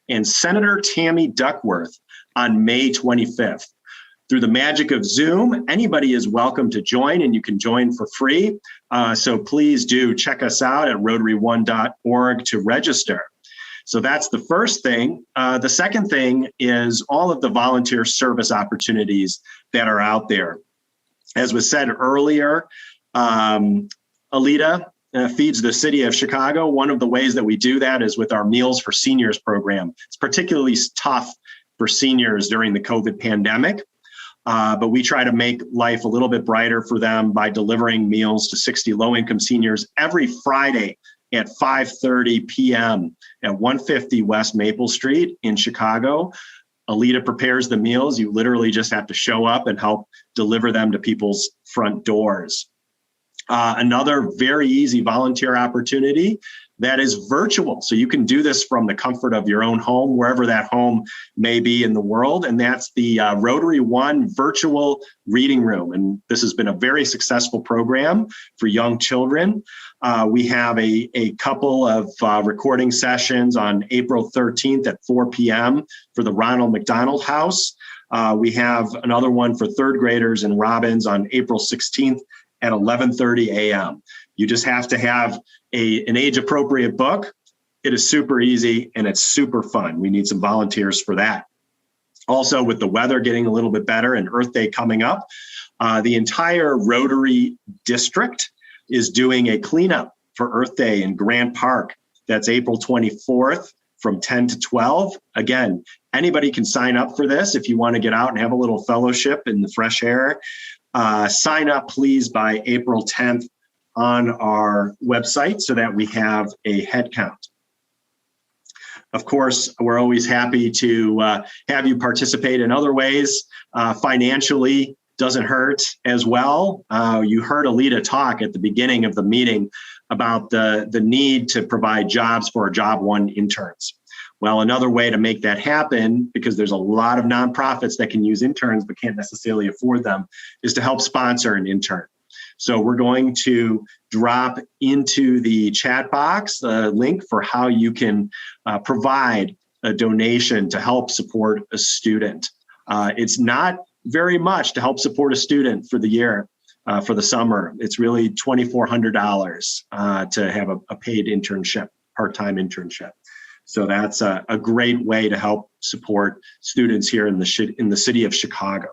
And Senator Tammy Duckworth on May 25th. Through the magic of Zoom, anybody is welcome to join, and you can join for free. So please do check us out at rotary1.org to register. So that's the first thing. The second thing is all of the volunteer service opportunities that are out there. As was said earlier, Alita feeds the city of Chicago. One of the ways that we do that is with our Meals for Seniors program. It's particularly tough for seniors during the COVID pandemic, but we try to make life a little bit brighter for them by delivering meals to 60 low-income seniors every Friday at 5:30 p.m. at 150 West Maple Street in Chicago. Alita prepares the meals. You literally just have to show up and help deliver them to people's front doors. Another very easy volunteer opportunity that is virtual. So you can do this from the comfort of your own home, wherever that home may be in the world. And that's the Rotary One Virtual Reading Room. And this has been a very successful program for young children. We have a couple of recording sessions on April 13th at 4 p.m. for the Ronald McDonald House. We have another one for third graders in Robbins on April 16th at 11:30 a.m. You just have to have an age-appropriate book. It is super easy and it's super fun. We need some volunteers for that. Also, with the weather getting a little bit better and Earth Day coming up, the entire Rotary district is doing a cleanup for Earth Day in Grant Park. That's April 24th from 10 to 12. Again, anybody can sign up for this if you want to get out and have a little fellowship in the fresh air. Sign up, please, by April 10th on our website so that we have a head count. Of course, we're always happy to have you participate in other ways. Financially doesn't hurt as well. You heard Alita talk at the beginning of the meeting about the need to provide jobs for our Job One interns. Well, another way to make that happen, because there's a lot of nonprofits that can use interns but can't necessarily afford them, is to help sponsor an intern. So we're going to drop into the chat box a link for how you can provide a donation to help support a student. It's not very much to help support a student for the year, for the summer. It's really $2,400 to have a paid internship, part-time internship. So that's a great way to help support students here in the city of Chicago.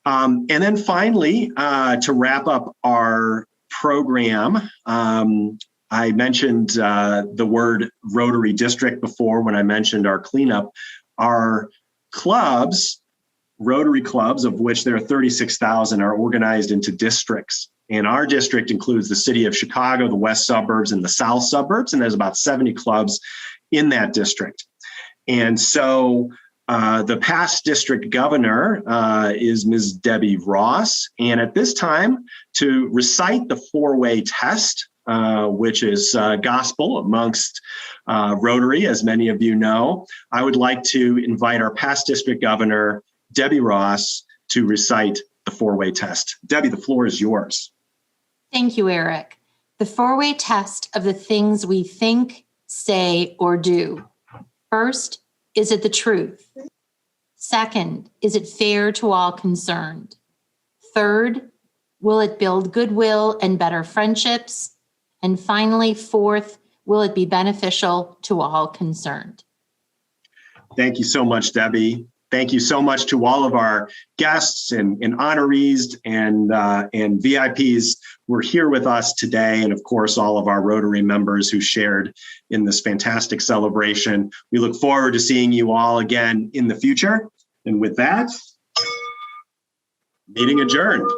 And then finally, to wrap up our program, I mentioned the word Rotary District before when I mentioned our cleanup. Our clubs, Rotary clubs, of which there are 36,000, are organized into districts. And our district includes the city of Chicago, the west suburbs, and the south suburbs. And there's about 70 clubs in that district. And so the past district governor is Ms. Debbie Ross. And at this time, to recite the four-way test, which is gospel amongst Rotary, as many of you know, I would like to invite our past district governor, Debbie Ross, to recite the four-way test. Debbie, the floor is yours. Thank you, Eric. The four-way test of the things we think, say, or do. First, is it the truth? Second, is it fair to all concerned? Third, will it build goodwill and better friendships? And finally, fourth, will it be beneficial to all concerned? Thank you so much, Debbie. Thank you so much to all of our guests and honorees and VIPs who are here with us today. And of course, all of our Rotary members who shared in this fantastic celebration. We look forward to seeing you all again in the future. And with that, meeting adjourned.